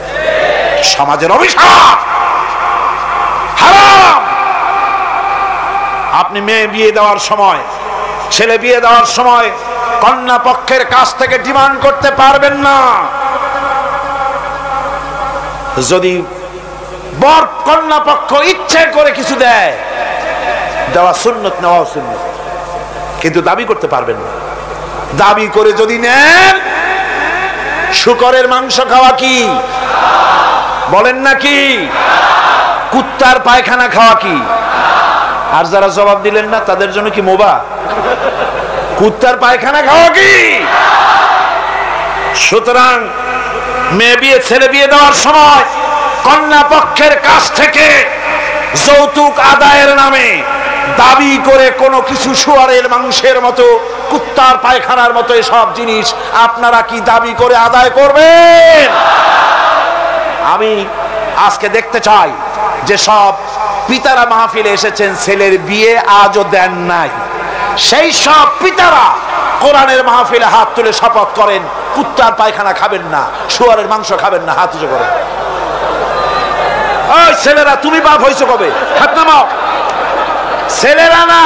Speaker 1: সমাজের অভিশাপ, হারাম। আপনি মেয়ে বিয়ে দেওয়ার সময়, ছেলে বিয়ে দেওয়ার সময় কন্যা পক্ষের কাছ থেকে ডিমান্ড করতে পারবেন না। যদি বর কন্যা পক্ষ ইচ্ছে করে কিছু দেয়, দেওয়া সুন্নত, নেওয়া সুন্নত, কিন্তু দাবি করতে পারবেন না। দাবি করে যদি নেন, শুকরের মাংস খাওয়া কি? বলেন না কি? কুত্তার পায়খানা খাওয়া কি? আর যারা জবাব দিলেন না তাদের জন্য কি মোবা? কুত্তার পায়খানা খাওয়া কি? সুতরাং মেয়ে বিয়ে, ছেলে বিয়ে দেওয়ার সময় কন্যা পক্ষের কাছ থেকে যৌতুক আদায়ের নামে দাবি করে কোনো কিছু, শুয়ারের মাংসের মতো, কুত্তার পায়খানার মতো এসব জিনিস আপনারা কি দাবি করে আদায় করবেন? আমি আজকে দেখতে চাই যে সব পিতারা মাহফিলে এসেছেন, ছেলের বিয়ে আজও দেন নাই, সেই সব পিতারা কোরআনের মাহফিলে হাত তুলে শপথ করেন কুত্তার পায়খানা খাবেন না, শুয়ারের মাংস খাবেন না। হাত উঁচু করেন। ওই ছেলেরা, তুমি বাপ হইছো কবে? হাত নামাও। ছেলেরা না,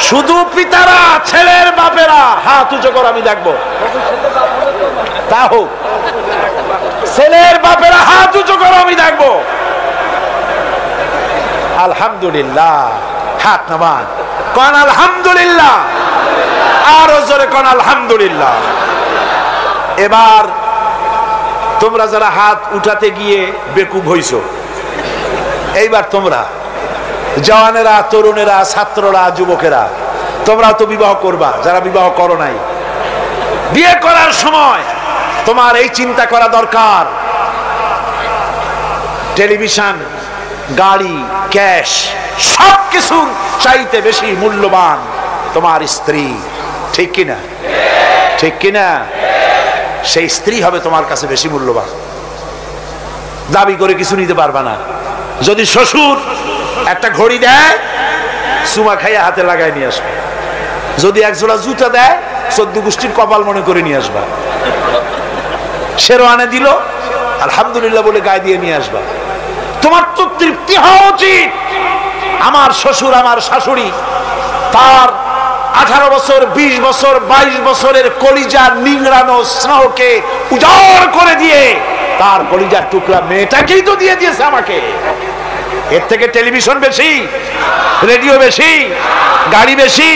Speaker 1: শুধু পিতারা, ছেলের বাপেরা হাত উঁচু করো, আমি দেখবো। তা হোক, ছেলের বাপেরা হাত উঁচু করো, আমি দেখবো। আলহামদুলিল্লাহ, হাত নামান, কোন আলহামদুলিল্লাহ, আরো জোরে কোন আলহামদুলিল্লাহ। এবার তোমরা যারা হাত উঠাতে গিয়ে বেকুব হইছো, এইবার তোমরা জওয়ানেরা, তরুণেরা, ছাত্ররা, যুবকেরা, তোমরা তো বিবাহ করবা, যারা বিবাহ করো নাই। বিয়ে করার সময় তোমার এই চিন্তা করা দরকার, টেলিভিশন, গাড়ি, ক্যাশ, সবকিছু চাইতে বেশি মূল্যবান তোমার স্ত্রী। ঠিক কিনা? ঠিক কিনা? সেই স্ত্রী হবে তোমার কাছে বেশি মূল্যবান। দাবি করে কিছু নিতে পারবা না। যদি শ্বশুর একটা ঘড়ি দেয়, চুমা খাইয়া হাতে লাগাই নিয়ে আসবে। যদি এক জোড়া জুতা দেয়, 14 গোষ্ঠীর কপাল মনে করে নিয়ে আসবা। শেরওয়ানে দিল, আলহামদুলিল্লাহ বলে গায়ে দিয়ে নিয়ে আসবা। তোমার তো তৃপ্তি হওয়া উচিত। আমার শ্বশুর, আমার শাশুড়ি, তার 18 বছর, 20 বছর, 22 বছরের কলিজা নিংড়ানো স্নেহকে উজাড় করে দিয়ে তার কলিজার টুকরা মেয়েটাকেই তো দিয়ে দিয়েছে আমাকে। এর থেকে টেলিভিশন বেশি, রেডিও বেশি, গাড়ি বেশি,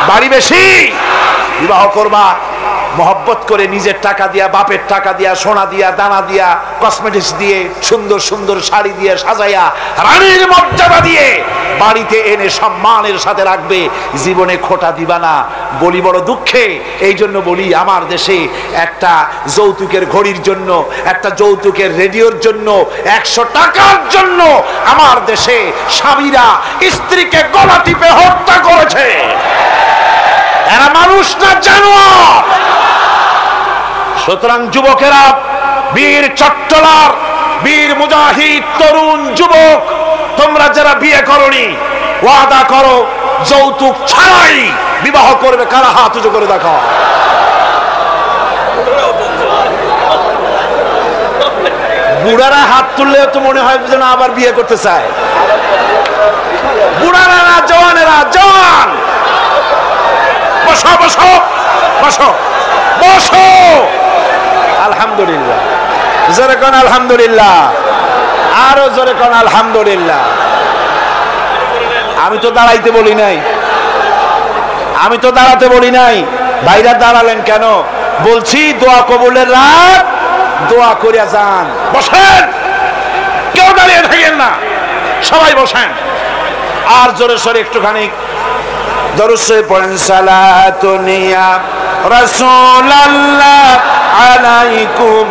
Speaker 1: বাড়ি বেশি? বিবাহ করবা মহব্বত করে, নিজের টাকা দিয়া, বাপের টাকা দিয়া, সোনা দিয়া, দানা দিয়া, কসমেটিক্স দিয়ে, সুন্দর সুন্দর শাড়ি দিয়ে সাজাইয়া, রানীর মর্যাদা দিয়ে বাড়িতে এনে সম্মানের সাথে রাখবে। জীবনে খোটা দিবা না। বলি বড় দুঃখে, এই জন্য বলি, আমার দেশে একটা যৌতুকের ঘড়ির জন্য, একটা যৌতুকের রেডিওর জন্য, 100 টাকার জন্য আমার দেশে স্বামীরা স্ত্রীকে গলা টিপে হত্যা করেছে। এরা মানুষ না জানোয়ার। সুতরাং যুবকেরা, বীর চট্টলার, বীর মুজাহিদ, তরুণ যুবক, তোমরা যারা বিয়ে করনি, ওয়াদা করো যৌতুক ছাড়াই বিবাহ করবে। কারা হাত উঁচু করে দেখাও। বুড়ারা হাত তুললে তো মনে হয় যেন আবার বিয়ে করতে চায়। বুড়ারা না, জওয়ানেরা, জওয়ান, বসো বসো বসো বসো। আলহামদুলিল্লাহ, জোরে কোন আলহামদুলিল্লাহ, আরো জোরে কোন আলহামদুলিল্লাহ। আমি তো দাঁড়াইতে বলি নাই, আমি তো দাঁড়াতে বলি নাই, ভাইরা দাঁড়ালেন কেন? বলছি দোয়া কবুলের রাত, দোয়া করিয়া যান। বসেন, কেউ দাঁড়িয়ে থাকেন না, সবাই বসেন। আর জোরে সোরে একটুখানি দরুদ শরীফ পড়েন। সালাতুনিয়া রাসূলুল্লাহ আলাইকুম,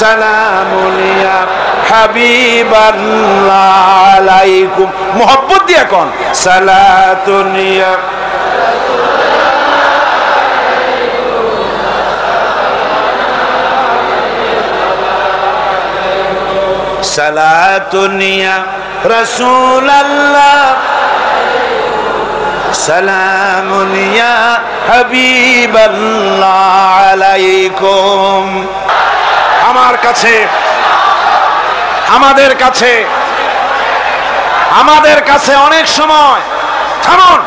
Speaker 1: সালামুনিয়া হাবিবাল্লাহ আলাইকুম। মোহব্বত দিয়া কোন সালাতুনিয়া সালাতুনিয়া রাসূলুল্লাহ সালামুনিয়া হাবিবাল্লাহ আলাইকুম। আমার কাছে, আমাদের কাছে অনেক সময়, থামুন,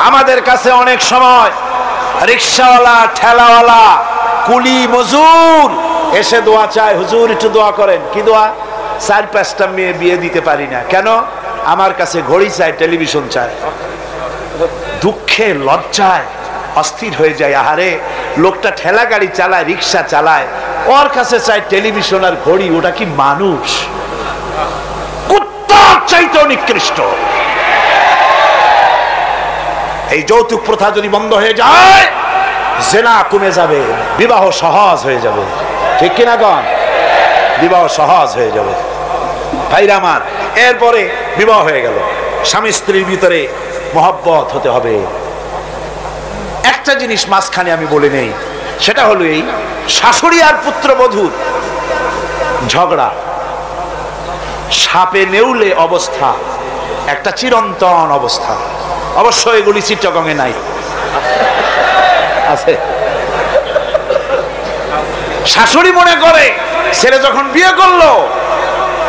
Speaker 1: আমাদের কাছে অনেক সময় রিকশাওয়ালা, ঠেলাওয়ালা, কুলি মজুর এসে দোয়া চায়, হুজুর একটু দোয়া করেন। কি দোয়া? 4-5টা মেয়ে বিয়ে দিতে পারি না। কেন? আমার কাছে ঘড়ি চায়, টেলিভিশন চায়। দুঃখে লজ্জায় অস্থির হয়ে যায়। আহারে, লোকটা ঠেলা গাড়ি চালায়, রিক্সা চালায়, ওর কাছে চায় টেলিভিশন আর ঘড়ি। ওটা কি মানুষ? কুত্তার চাইতেও নিকৃষ্ট। এই যৌতুক প্রথা যদি বন্ধ হয়ে যায়, জেনা কমে যাবে, বিবাহ সহজ হয়ে যাবে। ঠিক কিনা কন? বিবাহ সহজ হয়ে যাবে। ভাইরা আমার, এরপরে বিবাহ হয়ে গেল, স্বামী স্ত্রীর ভিতরে মহব্বত হতে হবে। একটা জিনিস মাঝখানে আমি বলে নেই, সেটা হলো এই শাশুড়ি আর পুত্রবধূর ঝগড়া, সাপে নেউলে অবস্থা, একটা চিরন্তন অবস্থা। অবশ্য এগুলি চিত্তগঙ্গে নাই, আছে। শাশুড়ি মনে করে ছেলে যখন বিয়ে করলো,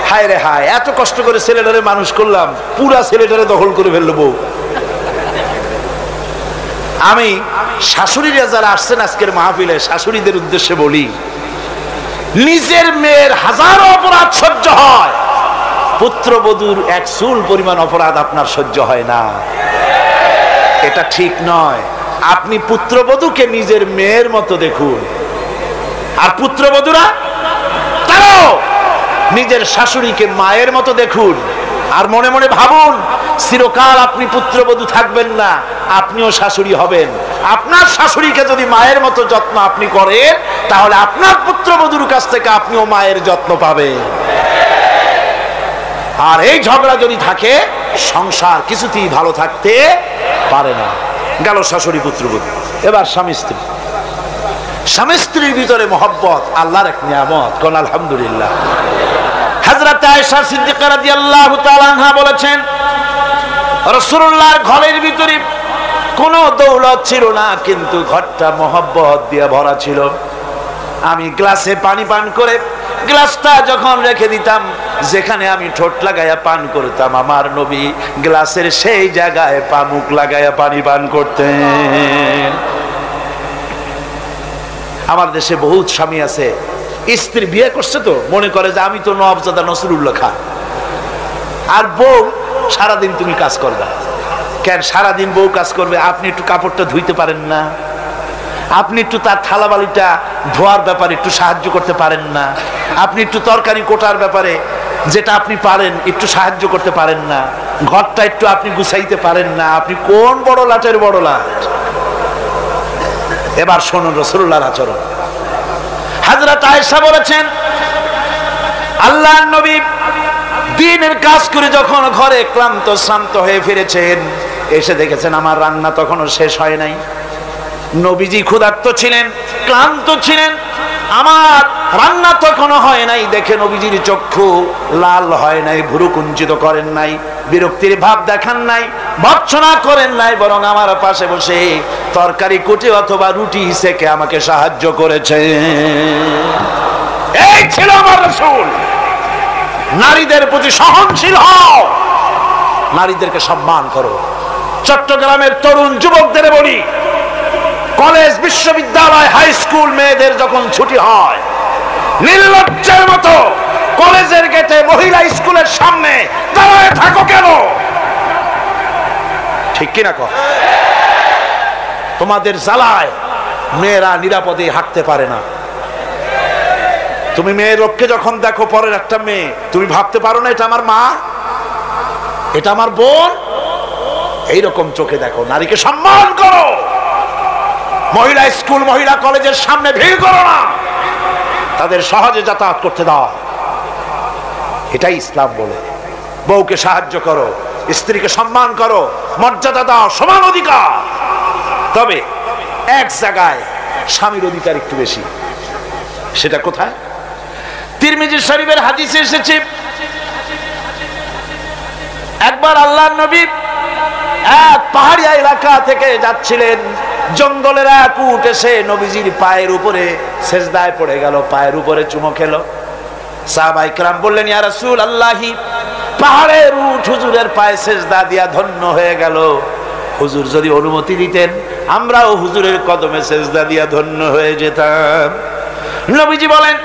Speaker 1: হায় রে হায়, এত কষ্ট করে ছেলেটারে মানুষ করলাম, পুরা ছেলেটারে দখল করে ফেললো বউ। আমি শাশুড়িরা যারা আসছেন আজকের মাহফিলে, শাশুড়িদের উদ্দেশ্যে বলি, নিজের মেয়ের হাজারো অপরাধ সহ্য হয়, পুত্রবধূর এক চুল পরিমাণ অপরাধ আপনার সহ্য হয় না। এটা ঠিক নয়। আপনি পুত্রবধূকে নিজের মেয়ের মতো দেখুন, আর পুত্রবধূরা তারাও নিজের শাশুড়িকে মায়ের মতো দেখুন। আর মনে মনে ভাবুন, চিরকাল আপনি পুত্রবধূ থাকবেন না, আপনিও শাশুড়ি হবেন। আপনার শাশুড়িকে যদি মায়ের মতো যত্ন আপনি করেন, তাহলে আপনার পুত্রবধূর কাছ থেকে আপনিও মায়ের যত্ন পাবেন। আর এই ঝগড়া যদি থাকে, সংসার কিছুতেই ভালো থাকতে পারে না। গেল শাশুড়ি পুত্রবধূ। এবার স্বামী স্ত্রী। স্বামী স্ত্রীর ভিতরে মহব্বত আল্লাহর এক নিয়ামত, কোন আলহামদুলিল্লাহ। হযরত আয়েশা সিদ্দিকা রাদিয়াল্লাহু তাআলা আনহা বলেছেন, রাসূলুল্লাহর ঘরের ভিতরে কোনো দৌলত ছিল না, কিন্তু ঘরটা মহব্বত দিয়ে ভরা ছিল। আমি গ্লাসে পানি পান করে গ্লাসটা যখন রেখে দিতাম, যেখানে আমি ঠোঁট লাগাইয়া পান করতাম, আমার নবী গ্লাসের সেই জায়গায় পা মুখ লাগাইয়া পানি পান করতেন। আমার দেশে বহুত স্বামী আছে, স্ত্রী বিয়ে করছে তো মনে করে যে আমি তো নওয়াবজাদা নসরুল্লাহ খান, আর বউ সারাদিন তুমি কাজ করবে। কেন সারাদিন বউ কাজ করবে? আপনি একটু কাপড়টা ধুইতে পারেন না? আপনি একটু তার থালাবালিটা ধোয়ার ব্যাপারে একটু সাহায্য করতে পারেন না? আপনি একটু তরকারি কোটার ব্যাপারে যেটা আপনি পারেন একটু সাহায্য করতে পারেন না? ঘরটা একটু আপনি গুছাইতে পারেন না? আপনি কোন বড় লাটের বড় লাট? এবার শুনুন রাসূলুল্লাহর আচরণ। হযরত আয়েশা বলেছেন, আল্লাহর নবী দিনের কাজ করে যখন ঘরে ক্লান্ত শ্রান্ত হয়ে ফিরেছেন, এসে দেখেছেন আমার রান্না তখনো শেষ হয় নাই। নবীজি ক্ষুধার্ত ছিলেন, ক্লান্ত ছিলেন, আমার রান্না তখনো হয় নাই দেখে নবীজির চক্ষু লাল হয় নাই, ভুরু কুঞ্চিত করেন নাই, বিরক্তির ভাব দেখান নাই, ভর্ৎসনা করেন নাই, বরং আমার পাশে বসে তরকারি কুটে অথবা রুটি সেকে আমাকে সাহায্য করেছে। এই ছিল আমার রাসূল। নারীদের প্রতি সহনশীল হও, নারীদেরকে সম্মান করো। চট্টগ্রামের তরুণ যুবকদের বলি, কলেজ, বিশ্ববিদ্যালয়, হাই স্কুল মেয়েদের যখন ছুটি হয়, নির্লজ্জের মতো কলেজের গেটে মহিলা স্কুলের সামনে দাঁড়ায় থাকো কেন? ঠিক কিনা কর? তোমাদের জ্বালায় মেয়েরা নিরাপদে হাঁটতে পারে না। তুমি মেয়ের লোককে যখন দেখো, পরের একটা মেয়ে, তুমি ভাবতে পারো না এটা আমার মা, এটা আমার বোন? এইরকম চোখে দেখো। নারীকে সম্মান করো। মহিলা স্কুল, মহিলা কলেজের সামনে ভিড় করো না, তাদের সহজে যাতায়াত করতে দাও। এটাই ইসলাম বলে। বউকে সাহায্য করো, স্ত্রীকে সম্মান করো, মর্যাদা দাও, সমান অধিকার। তবে এক জায়গায় স্বামীর অধিকার একটু বেশি। সেটা কোথায়? তিরমিজি শরীফের হাদিসে এসেছে, একবার আল্লাহর নবী এক পাহাড়ি এলাকা থেকে যাচ্ছিলেন, জঙ্গলের এক উট এসে নবীজির পায়ের উপরে সেজদায় পড়ে গেল, পায়ের উপরে চুমো খেলো। সাহাবায়ে কেরাম বললেন, ইয়া রাসূলুল্লাহি, পাহাড়ের উট হুজুরের পায়ে সেজদা দিয়া ধন্য হয়ে গেল। হুজুর যদি অনুমতি দিতেন, আমরাও হুজুরের কদমে সেজদা দিয়া ধন্য হয়ে যেতাম। নবীজি বলেন,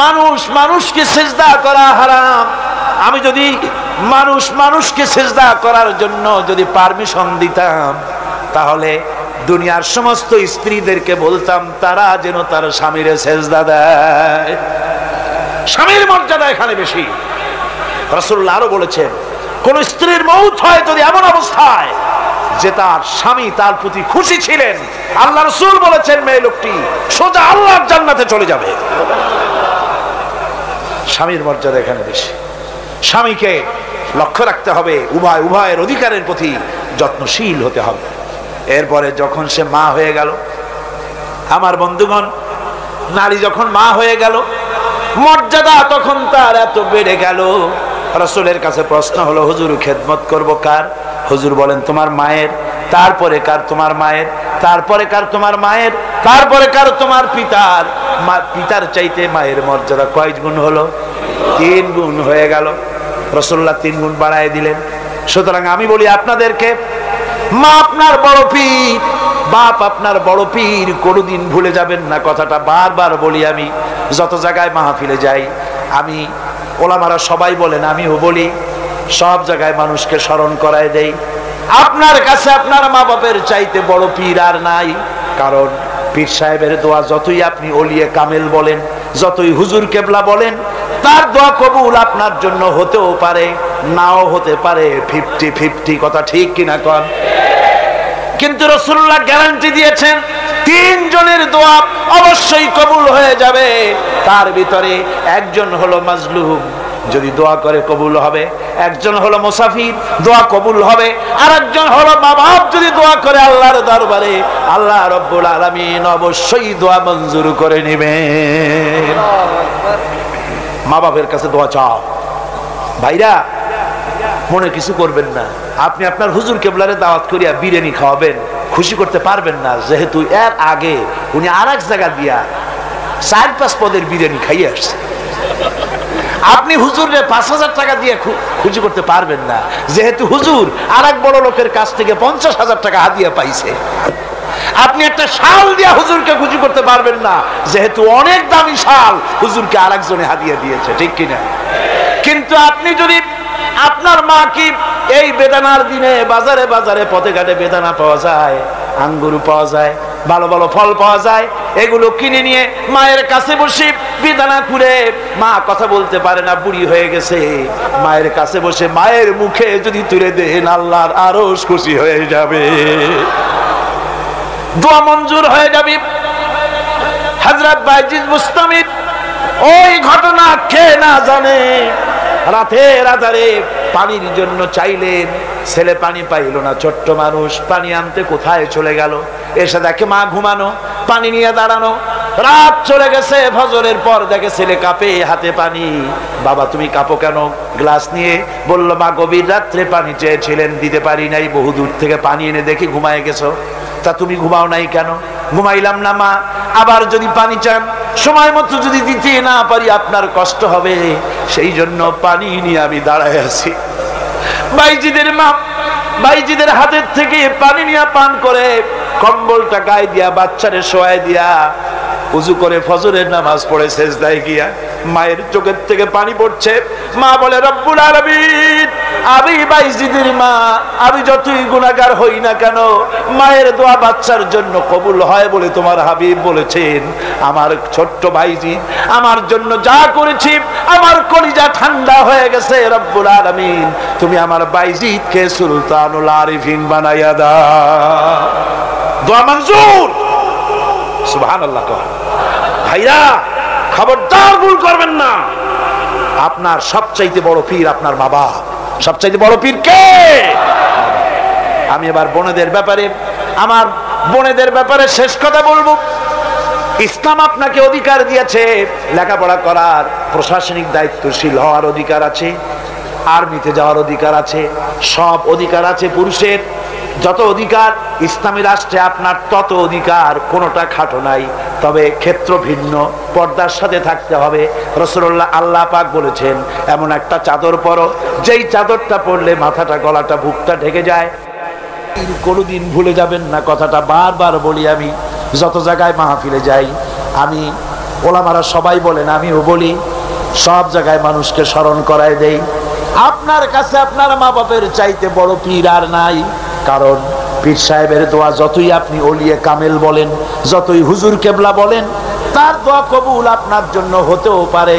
Speaker 1: মানুষ মানুষকে সেজদা করা হারাম। আমি যদি মানুষকে সেজদা করার জন্য যদি পারমিশন দিতাম, তাহলে দুনিয়ার সমস্ত স্ত্রীদেরকে বলতাম তারা যেন তার স্বামীর সেজদা দেয়। স্বামীর মর্যাদা এখানে বেশি। রাসূলুল্লাহ আরো বলেছেন, কোন স্ত্রীর মউত হয় যদি এমন অবস্থায় যে তার স্বামী তার প্রতি খুশি ছিলেন, আল্লাহ রাসূল বলেছেন মেয়ে লোকটি সোজা আল্লাহর জান্নাতে চলে যাবে। স্বামীর মর্যাদা এখানে বেশি। স্বামীকে লক্ষ্য রাখতে হবে, উভয়ের অধিকারের প্রতি যত্নশীল হতে হবে। এরপরে যখন সে মা হয়ে গেল, আমার বন্ধুগণ, নারী যখন মা হয়ে গেল, মর্যাদা তখন তার এত বেড়ে গেল। রাসূলের কাছে প্রশ্ন হলো, হুজুর খেদমত করব কার? হুজুর বলেন, তোমার মায়ের। তারপরে কার? তোমার মায়ের। তারপরে কার? তোমার মায়ের। তারপরে কার? তোমার পিতার। পিতার চাইতে মায়ের মর্যাদা কয় গুণ হলো? 3 গুণ হয়ে গেল। রাসূলুল্লাহ 3 গুণ বাড়ায় দিলেন। সুতরাং আমি বলি আপনাদেরকে, মা আপনার বড় পীর, বাপ আপনার বড় পীর, কোনোদিন ভুলে যাবেন না। কথাটা বারবার বলি, আমি যত জায়গায় মাহফিলে যাই, আমি ওলামারা সবাই বলেন, আমিও বলি, সব জায়গায় মানুষকে স্মরণ করায় দেই, আপনার কাছে আপনার মা বাপের চাইতে বড় পীর আর নাই। কারণ পীর সাহেবের দোয়া যতই আপনি ওলিয়ে কামেল বলেন, যতই হুজুর কেবলা বলেন, তার দোয়া কবুল আপনার জন্য হতেও পারে, নাও হতে পারে। 50-50 কথা ঠিক কিনা কন? কিন্তু রাসূলুল্লাহ গ্যারান্টি দিয়েছেন 3 জনের দোয়া অবশ্যই কবুল হয়ে যাবে। তার ভিতরে একজন হলো মাজলুম, যদি দোয়া করে কবুল হবে। একজন হলো মুসাফির, দোয়া কবুল হবে। আর একজন হলো মা বাপ, যদি দোয়া করে আল্লাহর দরবারে, আল্লাহ রাব্বুল আলামিন অবশ্যই দোয়া মঞ্জুর করে নেবেন। মা বাপের কাছে দোয়া চাও। ভাইরা, মনে কিছু করবেন না, আপনি আপনার হুজুর কেবলারে দাওয়াত করিয়া বিরিয়ানি খাওয়াবেন, খুশি করতে পারবেন না, যেহেতু এর আগে উনি আর এক জায়গা দিয়া 4-5 পদের বিরিয়ানি খাইয়ে আসছে। আপনি হুজুরে 5,000 টাকা দিয়ে খুশি করতে পারবেন না, যেহেতু হুজুর আর এক বড় লোকের কাছ থেকে 50,000 টাকা হাদিয়া পাইছে। আপনি একটা শাল দিয়া হুজুরকে খুশি করতে পারবেন না, যেহেতু অনেক দামি শাল হুজুরকে আর একজনে হাদিয়া দিয়েছে, ঠিক কিনা? কিন্তু আপনি যদি আপনার মা, কি এই বেদানার দিনে বাজারে বাজারে পথে ঘাটে বেদানা পাওয়া যায়, আঙ্গুর পাওয়া যায়, ভালো ভালো ফল পাওয়া যায়, এগুলো কিনে নিয়ে মায়ের কাছে বসে বেদানা খুঁড়ে, মা কথা বলতে পারে না, বুড়ি হয়ে গেছে, মায়ের কাছে বসে মায়ের মুখে যদি তুলে দেন, আল্লাহর আরশ খুশি হয়ে যাবে, দোয়া মঞ্জুর হয়ে যাবে। হযরত বাইজিদ বুস্তামি ওই ঘটনা কে না জানে, রাতের আধারে পানির জন্য চাইলেন, ছেলে পানি পাইল না, ছোট্ট মানুষ, পানি আনতে কোথায় চলে গেল, এসে দেখে মা ঘুমানো, পানি নিয়ে দাঁড়ানো। রাত চলে গেছে, ফজরের পর দেখে ছেলে কাঁপে, হাতে পানি। বাবা তুমি কাঁপো কেন? গ্লাস নিয়ে বলল, মা গভীর রাত্রে পানি চেয়েছিলেন, দিতে পারি নাই, বহু দূর থেকে পানি এনে দেখি ঘুমায় গেছো। তা তুমি ঘুমাও নাই কেন? ঘুমাইলাম না মা, আবার যদি পানি চান সময় মতো যদি দিতে না পারি আপনার কষ্ট হবে, সেই জন্য পানি নিয়ে আমি দাঁড়ায় আছি। বাইজিদের মা বাইজিদের হাতের থেকে পানি নিয়ে পান করে, কম্বলটা গায়ে দিয়া বাচ্চারে শোয়ায় দিয়া উযু করে ফজরের নামাজ পড়ে সেজদায় গিয়া মায়ের চোখের থেকে পানি পড়ছে। মা বলে রব্বুল আলামিন, আমি বাইজিদের মা, আমি যতই গুনাহগার হই না কেন, মায়ের দোয়া বাচ্চার জন্য কবুল হয় বলে তোমার হাবিব বলেছেন। আমার ছোট্ট বাইজি আমার জন্য যা করেছি, আমার কলিজা ঠান্ডা হয়ে গেছে। রব্বুল আলামিন, তুমি আমার বাইজিকে সুলতানুল আরিফিন বানাইয়া দাও। দোয়া মঞ্জুর। সুবহানাল্লাহ। ভাইরা, খবরদার ভুল করবেন না। আপনার সবচাইতে বড় পীর আপনার বাবা। সবচাইতে বড় পীর কে? আমি এবার বোনেদের ব্যাপারে, আমার বোনেদের ব্যাপারে শেষ কথা বলবো। ইসলাম আপনাকে অধিকার দিয়েছে লেখাপড়া করার, প্রশাসনিক দায়িত্বশীল হওয়ার অধিকার আছে, আর্মিতে যাওয়ার অধিকার আছে, সব অধিকার আছে পুরুষের। যত অধিকার ইসলামী রাষ্ট্রে আপনার তত অধিকার, কোনোটা খাটো নাই। তবে ক্ষেত্র ভিন্ন, পর্দার সাথে থাকতে হবে। রাসূলুল্লাহ আল্লাহ পাক বলেছেন এমন একটা চাদর পরো যেই চাদরটা পরলে মাথাটা, গলাটা, বুকটা ঢেকে যায়। কোনোদিন ভুলে যাবেন না কথাটা, বারবার বলি আমি যত জায়গায় মাহফিলে যাই। আমি ওলামারা সবাই বলেন, আমিও বলি, সব জায়গায় মানুষকে স্মরণ করায় দেই, আপনার কাছে আপনার মা বাপের চাইতে বড় পীর আর নাই। কারণ পীর সাহেবের দোয়া যতই আপনি ওলিয়ে কামেল বলেন, যতই হুজুর কেবলা বলেন, তার দোয়া কবুল আপনার জন্য হতেও পারে,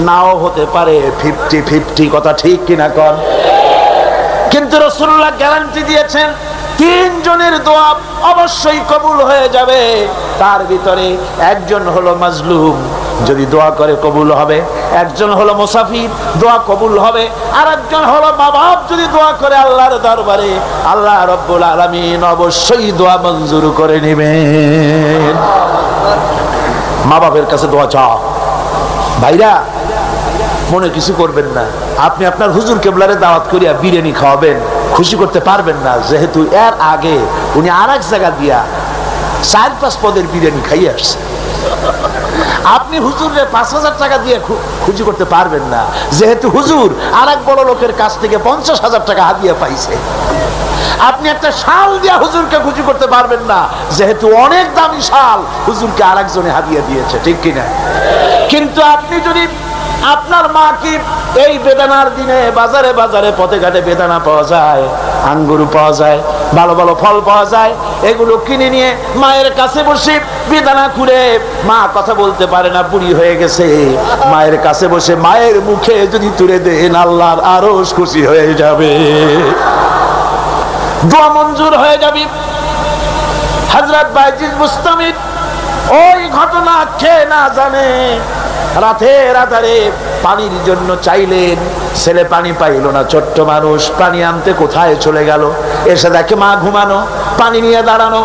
Speaker 1: নাও হতে পারে। 50-50 কথা ঠিক কিনা কন? কিন্তু রাসূলুল্লাহ গ্যারান্টি দিয়েছেন তিনজনের দোয়া অবশ্যই কবুল হয়ে যাবে। তার ভিতরে একজন হলো মাজলুম, যদি দোয়া করে কবুল হবে। একজন হলো মুসাফির, দোয়া কবুল হবে। আর একজন হলো মা বাপ, যদি দোয়া করে আল্লাহর দরবারে, আল্লাহ রাব্বুল আলামিন অবশ্যই দোয়া মঞ্জুর করে নেবেন। মা বাপের কাছে দোয়া চাও। ভাইরা, মনে কিছু করবেন না। আপনি আপনার হুজুর কেবলারে দাওয়াত করিয়া বিরিয়ানি খাওয়াবেন, খুশি করতে পারবেন না, যেহেতু এর আগে উনি আর এক জায়গা দিয়া 4-5 পদের বিরিয়ানি খাইয়ে আসছে। আপনি হুজুরের 5,000 টাকা দিয়ে খুশি করতে পারবেন না, যেহেতু হুজুর আর এক বড় লোকের কাছ থেকে 50,000 টাকা হাদিয়া পাইছে। আপনি একটা শাল দিয়া হুজুরকে খুশি করতে পারবেন না, যেহেতু অনেক দামি শাল হুজুরকে আর একজনে হাদিয়া দিয়েছে, ঠিক কিনা? কিন্তু আপনি যদি আপনার মা, কি এই বেদানার দিনে বাজারে বাজারে পথে ঘাটে বেদানা পাওয়া যায়, আঙ্গুর পাওয়া যায়, ভালো ভালো ফল পাওয়া যায়, এগুলো কিনে নিয়ে মায়ের কাছে বসে বেদানা খুলে, মা কথা বলতে পারে না, বুড়ি হয়ে গেছে, মায়ের কাছে বসে মায়ের মুখে যদি তুলে দেন, আল্লাহর আরশ খুশি হয়ে যাবে, দোয়া মঞ্জুর হয়ে যাবে। হযরত বাইজিদ বুস্তামির ওই ঘটনা কে না জানে। রাতের আধারে পানির জন্য চাইলেন, ছেলে পানি পাইল না, ছোট্ট মানুষ, পানি আনতে কোথায় চলে গেল, এসে দেখে মা ঘুমানো, পানি নিয়ে দাঁড়ানো।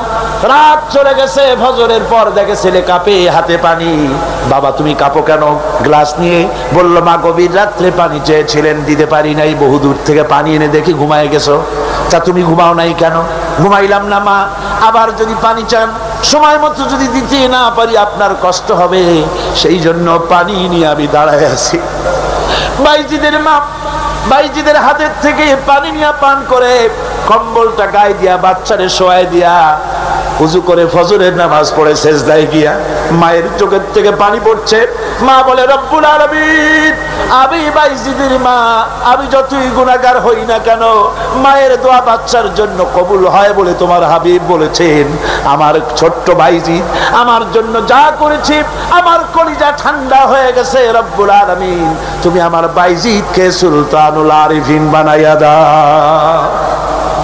Speaker 1: রাত চলে গেছে, ফজরের পর দেখে ছেলে কাঁপে, হাতে পানি। বাবা তুমি কাঁপো কেন? গ্লাস নিয়ে বলল, মা গভীর রাত্রে পানি চেয়েছিলেন, দিতে পারি নাই, বহু দূর থেকে পানি এনে দেখি ঘুমায় গেছো। তা তুমি ঘুমাও নাই কেন? ঘুমাইলাম না মা, আবার যদি পানি চান, সময় মতো যদি দিতে না পারি আপনার কষ্ট হবে, সেই জন্য পানি নিয়ে আমি দাঁড়ায় আছি। বাইজিদের মা বাইজিদের হাতের থেকে পানি নিয়ে পান করে, কম্বলটা গায়ে দিয়া বাচ্চারে শোয়াই দিয়া উযু করে ফজরের নামাজ পড়ে সেজদায় গিয়া মায়ের চোখের থেকে পানি পড়ছে। মা বলে, রব্বুল আলামিন, আমি বাইজিদের মা, আমি যতই গুনাহগার হই না কেন, মায়ের দোয়া বাচ্চার জন্য কবুল হয় বলে তোমার হাবিব বলেছেন। আমার ছোট্ট বাইজি আমার জন্য যা করেছি, আমার কলিজা ঠান্ডা হয়ে গেছে। রব্বুল আলামিন, তুমি আমার বাইজিকে সুলতানুল আরিফিন বানাইয়া দাও।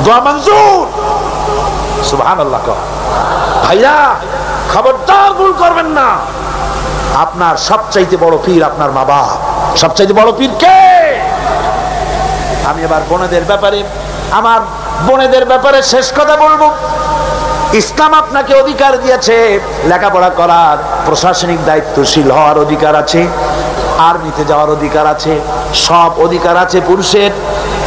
Speaker 1: দোয়া মঞ্জুর। সুবহানাল্লাহ। ভাইয়া, খবরদার ভুল করবেন না। আপনার সবচাইতে বড় পীর আপনার মা বাপ। সবচাইতে বড় পীর কে? আমি এবার বোনেদের ব্যাপারে, আমার বোনেদের ব্যাপারে শেষ কথা বলবো। ইসলাম আপনাকে অধিকার দিয়েছে লেখাপড়া করার, প্রশাসনিক দায়িত্বশীল হওয়ার অধিকার আছে, আর্মিতে যাওয়ার অধিকার আছে, সব অধিকার আছে পুরুষের।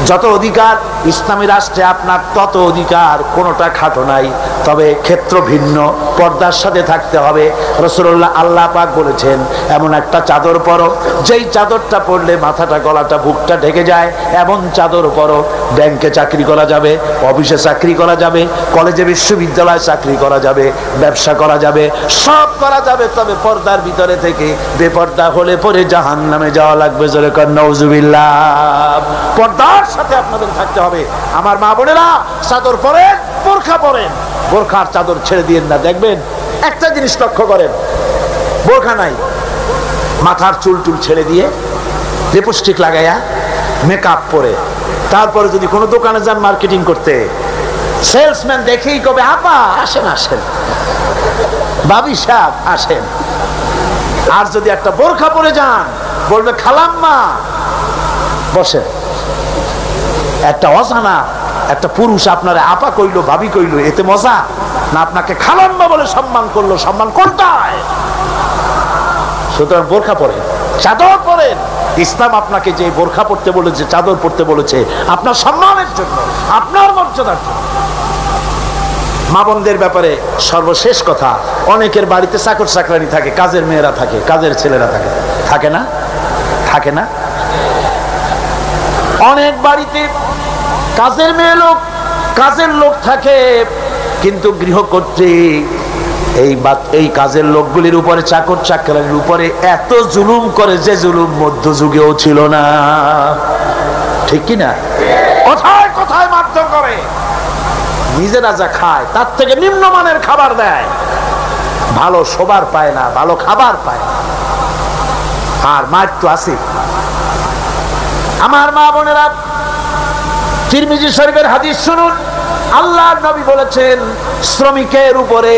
Speaker 1: যত অধিকার ইসলামী রাষ্ট্রে আপনার তত অধিকার, কোনোটা খাটো নাই, তবে ক্ষেত্র ভিন্ন, পর্দার সাথে থাকতে হবে। রাসূলুল্লাহ আল্লাহ পাক বলেছেন এমন একটা চাদর পরো যেই চাদরটা পরলে মাথাটা গলাটা বুকটা ঢেকে যায়, এমন চাদর পরো। ব্যাংকে চাকরি করা যাবে, অফিসে চাকরি করা যাবে, কলেজে বিশ্ববিদ্যালয়ে চাকরি করা যাবে, ব্যবসা করা যাবে, সব করা যাবে, তবে পর্দার ভিতরে থেকে বেপর্দা হলে পরে জাহান্নামে যাওয়া লাগবে। জোরে কর নাউজুবিল্লাহ। পর্দার সাথে আপনাদের থাকতে হবে। আমার মা বোনেরা, চাদর পরেন, বোরখা পরেন, বোরখার চাদর ছেড়ে দিয়েন না। দেখবেন একটা জিনিস লক্ষ্য করেন, বোরখা নাই, মাথার চুল টুল ছেড়ে দিয়ে লিপস্টিক লাগাইয়া মেকআপ পরে, তারপরে যদি কোনো দোকানে যান মার্কেটিং করতে, সেলসম্যান দেখেই কবে আপা আসেন আসেন, বাবি সাহেব আসেন। আর যদি একটা বোরখা পরে যান বলবে খালাম্মা বসে। একটা অজানা একটা পুরুষ আপনার আপা কইলো, ভাবি কইলো, এতে মজা না আপনাকে খালাম্মা বলে সম্মান করলো? সম্মান কোনটায়? সুতরাং বোরখা পরেন, চাদর পরেন। ইসলাম আপনাকে যে বোরখা পড়তে বলেছে, চাদর পড়তে বলেছে, আপনার সম্মানের জন্য, আপনার মর্যাদার জন্য। মা বোনদের ব্যাপারে সর্বশেষ কথা, অনেকের বাড়িতে চাকর চাকরানি থাকে, কাজের মেয়েরা থাকে, কাজের ছেলেরা থাকে, থাকে না? থাকে না? অনেক বাড়িতে কাজের মেয়ে লোক, কাজের লোক থাকে, কিন্তু গৃহকর্ত্রী এই কাজের লোকগুলির উপরে, চাকর চাকরানির উপরে এত জুলুম করে যে জুলুম মধ্যযুগেও ছিল না। ঠিক কিনা? কোথায় কোথায় মারধর করে, নিজেরা যা খায় তার থেকে নিম্নমানের খাবার দেয়, ভালো শোবার পায় না, ভালো খাবার পায় না, আর মার তো আছে। আমার মা বোনেরা, তিরমিজি শরীফের হাদিস শুনুন। আল্লাহর নবী বলেছেন, শ্রমিকের উপরে,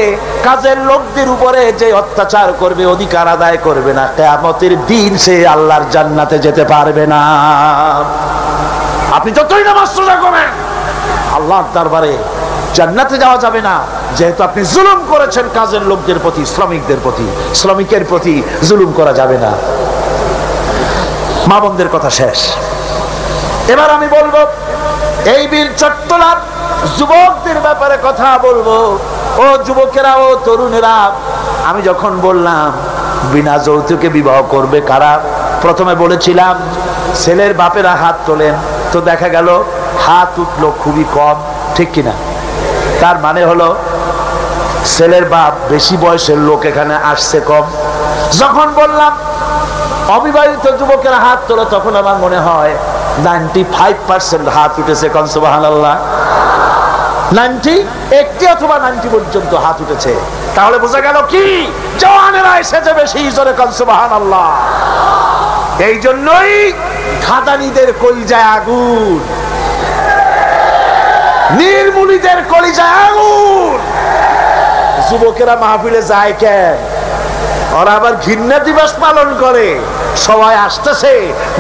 Speaker 1: কাজের লোকদের উপরে যে অত্যাচার করবে, অধিকার আদায় করবে না, কিয়ামতের দিন সে আল্লাহর জান্নাতে যেতে পারবে না। আপনি যতই নামাজ রোজা করেন, আল্লাহর দরবারে জান্নাতে যাওয়া যাবে না, যেহেতু আপনি জুলুম করেছেন কাজের লোকদের প্রতি, শ্রমিকদের প্রতি। শ্রমিকের প্রতি জুলুম করা যাবে না। মা বোনদের কথা শেষ। এবার আমি বলবো এই বীর চট্টলার যুবকদের ব্যাপারে কথা বলবো। ও যুবকেরা, ও তরুণেরা, আমি যখন বললাম বিনা যৌতুকে বিবাহ করবে কারা, প্রথমে বলেছিলাম ছেলের বাপেরা হাত তোলেন, তো দেখা গেল হাত উঠলো খুবই কম। ঠিক কিনা? তার মানে হলো ছেলের বাপ বেশি বয়সের লোক এখানে আসছে কম। যখন বললাম অবিবাহিত যুবকেরা হাত তোলে, তখন আমার মনে হয় 95% হাত উঠেছে। কোন সুবহানাল্লাহ? 80 অথবা 90 পর্যন্ত হাত উঠেছে। তাহলে বোঝা গেল কি, জওয়ানেরা এসেছে বেশি। জোরে কোন সুবহানাল্লাহ। এই জন্যই খাদানিদের কলিজায় আগুন, নির্মূলীদের কলিজায় আগুন। যুবকেরা মাহফিলে যায় কেন? ওরা আবার ঘৃণা দিবস পালন করে। সবাই আসতেছে,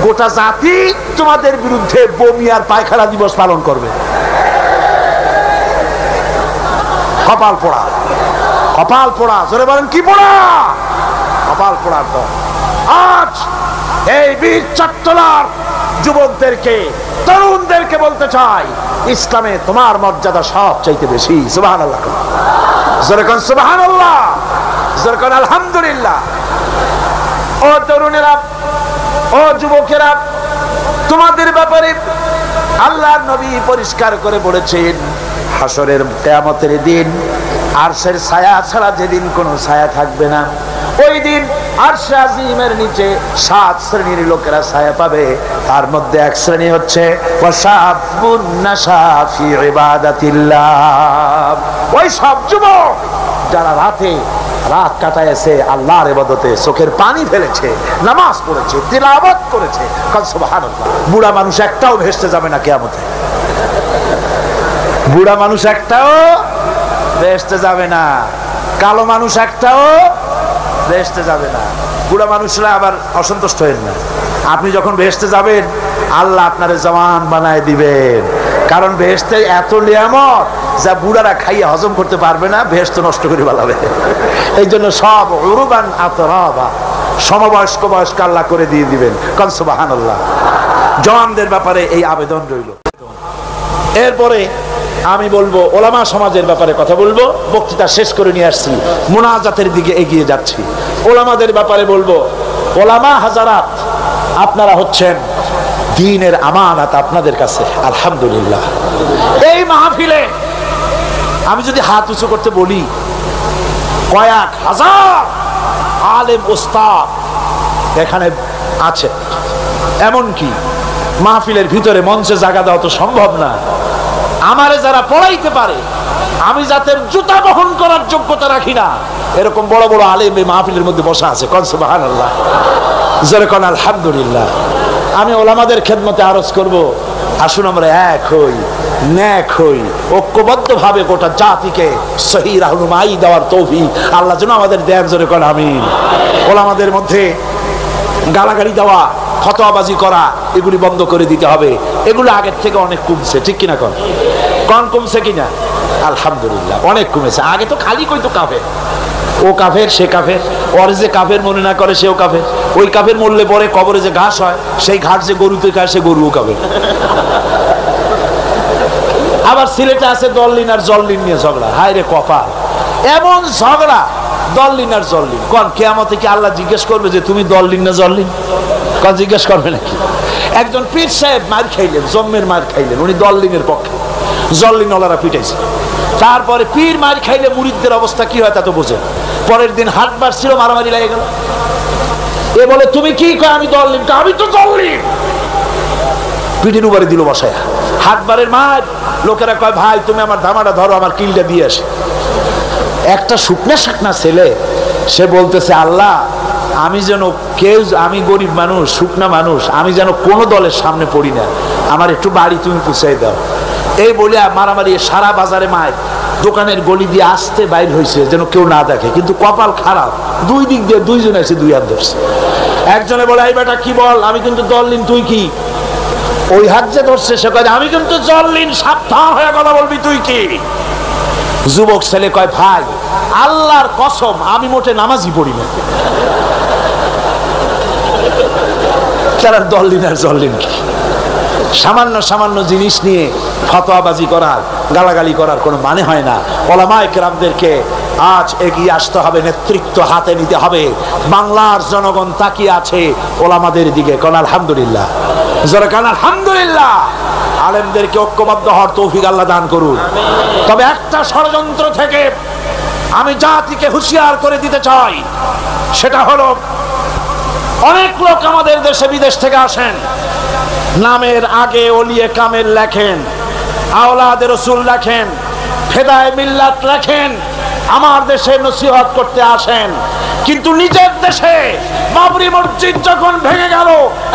Speaker 1: গোটা জাতি তোমাদের বিরুদ্ধে বমি আর পায়খানা দিবস পালন করবে। কপাল পোড়া, কপাল পোড়া। জোরে বলেন কি পোড়া? কপাল পোড়ার তো। আজ এই বীর চট্টলার যুবকদেরকে, তরুণদেরকে বলতে চাই, ইসলামে তোমার মর্যাদা সব চাইতে বেশি। সুবহানাল্লাহ। জোরে কোন সুবহানাল্লাহ, জোরে কোন আলহামদুলিল্লাহ। ও তরুণেরা, ও যুবকেরা, তোমাদের ব্যাপারে আল্লাহর নবী পরিষ্কার করে বলেছেন, হাসরের কিয়ামতের দিন আরশের ছায়া ছাড়া যেদিন কোনো ছায়া থাকবে না, ওই দিন আরশে আজিমের নিচে 7 শ্রেণীর লোকেরা ছায়া পাবে। তার মধ্যে এক শ্রেণী হচ্ছে ওয়াশাবুন নাশা ফি ইবাদাতিল্লাহ। ওই সব যুবক যারা রাত কাটাইছে আল্লাহর ইবাদতে, চোখের পানি ফেলেছে, নামাজ পড়েছে, তিলাওয়াত করেছে। সুবহানাল্লাহ। বুড়া মানুষ একটাও ভেস্তে যাবে না কিয়ামতে। বুড়া মানুষ একটাও ভেস্তে যাবে না, কালো মানুষ একটাও ভেস্তে যাবে না। বুড়া মানুষরা আবার অসন্তুষ্ট হবেন না। আপনি যখন ভেস্তে যাবেন, আল্লাহ আপনারে জওয়ান বানায় দিবেন। কারণ বেহেশতে এত নিয়ামত যা বুড়ারা খাইয়ে হজম করতে পারবে না, বেহেশত নষ্ট করে ফেলাবে। এই জন্য সব উরুবান আতরাবা, সমবয়স্ক বয়স্ক আল্লাহ করে দিয়ে দিবেন। কোন সুবহানাল্লাহ। জওয়ানদের ব্যাপারে এই আবেদন রইল। এরপরে আমি বলবো ওলামা সমাজের ব্যাপারে কথা বলবো। বক্তৃতা শেষ করে নিয়ে আসছি, মুনাজাতের দিকে এগিয়ে যাচ্ছি। ওলামাদের ব্যাপারে বলবো, ওলামা হাজারাত আপনারা হচ্ছেন দ্বীনের আমানত আপনাদের কাছে। আলহামদুলিল্লাহ, এই মাহফিলে আমি যদি হাত উঁচু করতে বলি, কয়েক হাজার আলেম ওস্তাদ এখানে আছে। এমনকি মাহফিলের ভিতরে মঞ্চে জায়গা দেওয়া তো সম্ভব না। আমারে যারা পড়াইতে পারে, আমি যাদের জুতা বহন করার যোগ্যতা রাখি না, এরকম বড় বড় আলেম এই মাহফিলের মধ্যে বসা আছে। কোন সুবহানাল্লাহ, জোরে কোন আলহামদুলিল্লাহ। আমি ওলামাদের খেদমতে আরজ করব, আসুন আমরা এক হই, নেক হই, ঐক্যবদ্ধ ভাবে গোটা জাতিকে সহি রাহনুমাই দেওয়ার তৌফিক আল্লাহ যেন আমাদের দেন। জোরে কোন আমিন। ওলামাদের মধ্যে গালাগালি দেওয়া, ফতোয়াবাজি করা, এগুলি বন্ধ করে দিতে হবে। এগুলো আগের থেকে অনেক কমছে, ঠিক কিনা? কোন কমছে কিনা? আলহামদুলিল্লাহ, অনেক কমেছে। আগে তো খালি কইতো কাফের, ও কাফের, সে কাফের, ওর যে কাফের মনে না করে সেও কাফের। ওই কাফের মরলে পরে কবরে যে ঘাস হয়, সেই ঘাস যে গরুতে খায় সে গরুও কাফের। আবার সিলেটে আছে দল্লিন আর জল্লিন নিয়ে ঝগড়া। হায় রে কপাল, এমন ঝগড়া দল্লিন আর জল্লিন। কোন কিয়ামতে কি আল্লাহ জিজ্ঞেস করবে যে তুমি দল্লিন না জল্লিন? কোন জিজ্ঞেস করবে নাকি? একজন পীর সাহেব মার খাইলেন, জম্মের মার খাইলেন, উনি দল্লিনের পক্ষে, জল্লিন ওলারা পিটাইছে। তারপরে পীর মার খাইলে মুরিদদের অবস্থা কি হয় তা তো বোঝেন। পরের দিন হাট বার ছিল, মারামারি লেগে গেল। এ বলে তুমি কি কয়? আমি দল্লিন। আমি তো দল্লিন। পিঠির উপরে দিল বসায়। হাটবারের মার লোকেরা কয় ভাই তুমি আমার ধামাটা ধরো, আমার কিলটা দিয়ে আসে। একটা শুকনা শাকনা ছেলে, সে বলতেছে আল্লাহ আমি যেন কেউ, আমি গরিব মানুষ, শুকনা মানুষ, আমি যেন কোনো দলের সামনে পড়ি না, আমার একটু বাড়ি তুমি পুষাই দাও। এই বলে মারামারি সারা বাজারে মায় দোকানের গলি দিয়ে আসতে বাইর হয়েছে যেন কেউ না দেখে। কিন্তু কপাল খারাপ, দুই দিক দিয়ে দুইজন এসে দুই হাত ধরছে। একজনে বলে এই বেটা কি বল, আমি কিন্তু দল্লিন, তুই কি? ওই হাত যে ধরছে সে কয় আমি কিন্তু জল্লিন, সাবধান হয়ে কথা বলবি, তুই কি? যুবক ছেলে কয় ভাই আল্লাহর কসম আমি মোটে নামাজই পড়ি না। তারা দল্লিন আর জল্লিন কি? সামান্য সামান্য জিনিস নিয়ে ফতোয়াবাজি করার, গালাগালি করার কোনো মানে হয় না। ওলামায়ে কেরামদেরকে আজ এগিয়ে আসতে হবে, নেতৃত্ব হাতে নিতে হবে। বাংলার জনগণ তাকিয়ে আছে ওলামাদের দিকে। কোন আলহামদুলিল্লাহ, জোরে কোন আলহামদুলিল্লাহ। আলেমদেরকে ঐক্যবদ্ধ হওয়ার তৌফিক আল্লাহ দান করুন। তবে একটা ষড়যন্ত্র থেকে আমি জাতিকে হুঁশিয়ার করে দিতে চাই, সেটা হলো অনেক লোক আমাদের দেশে বিদেশ থেকে আসেন, নামের আগে ওলিয়ে কামেল লেখেন, আওলাদে রসুল লেখেন, ফেদায়ে মিল্লাত লেখেন, আমার দেশে নসিহত করতে আসেন। কিন্তু নিজের দেশে বাবরি মসজিদ যখন ভেঙে গেল,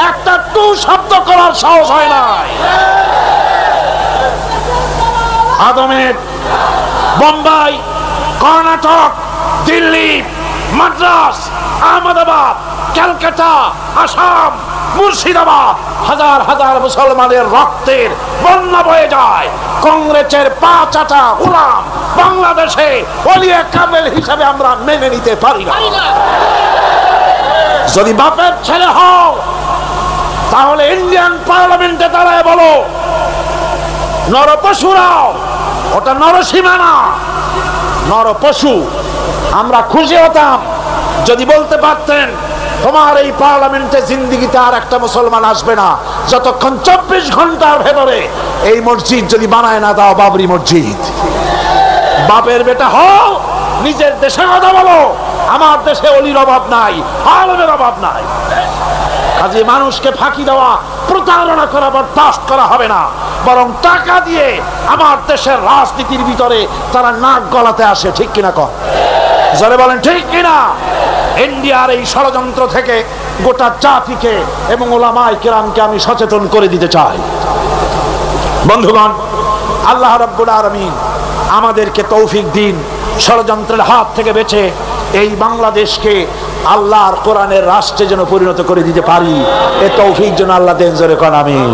Speaker 1: একটা টু শব্দ করার সাহস হয় না। আদমের বোম্বাই, কর্ণাটক, দিল্লি, মাদ্রাস, আহমেদাবাদ, ক্যালকাটা, আসাম, মুর্শিদাবাদ, হাজার হাজার মুসলমানের রক্তের বন্যা বয়ে যায়। কংগ্রেসের পা চাটা গোলাম বাংলাদেশে ওলিয়ে কামেল হিসাবে আমরা মেনে নিতে পারি না। যদি বাপের ছেলে হও তাহলে ইন্ডিয়ান পার্লামেন্টে দাঁড়ায় বলো নরপশুরাও, ওটা নরসীমা না, নরপশু। আমরা খুশি হতাম যদি বলতে পারতেন তোমার এই পার্লামেন্টে জিন্দিগিতে আর একটা মুসলমান আসবে না যতক্ষণ 24 ঘন্টার ভেতরে এই মসজিদ যদি বানায় না দাও বাবরি মসজিদ। বাপের বেটা হও, নিজের দেশে কথা বলো, আমার দেশে অলির অভাব নাই, আলেমের অভাব নাই। কাজে মানুষকে ফাঁকি দেওয়া, প্রতারণা করা বরদাস্ত করা হবে না, বরং টাকা দিয়ে আমার দেশের রাজনীতির ভিতরে তারা নাক গলাতে আসে। ঠিক কিনা কন? যারা বলেন ঠিক কিনা? ইন্ডিয়ার এই ষড়যন্ত্র থেকে গোটা জাতিকে এবং ওলামায়ে কেরামকে আমি সচেতন করে দিতে চাই। বন্ধুগণ, আল্লাহ রাব্বুল আলামিন আমাদেরকে তৌফিক দিন ষড়যন্ত্রের হাত থেকে বেঁচে এই বাংলাদেশকে আল্লাহর কোরআনের রাষ্ট্রে যেন পরিণত করে দিতে পারি। এ তৌফিক যেন আল্লাহ দেন। জোরে কোন আমিন।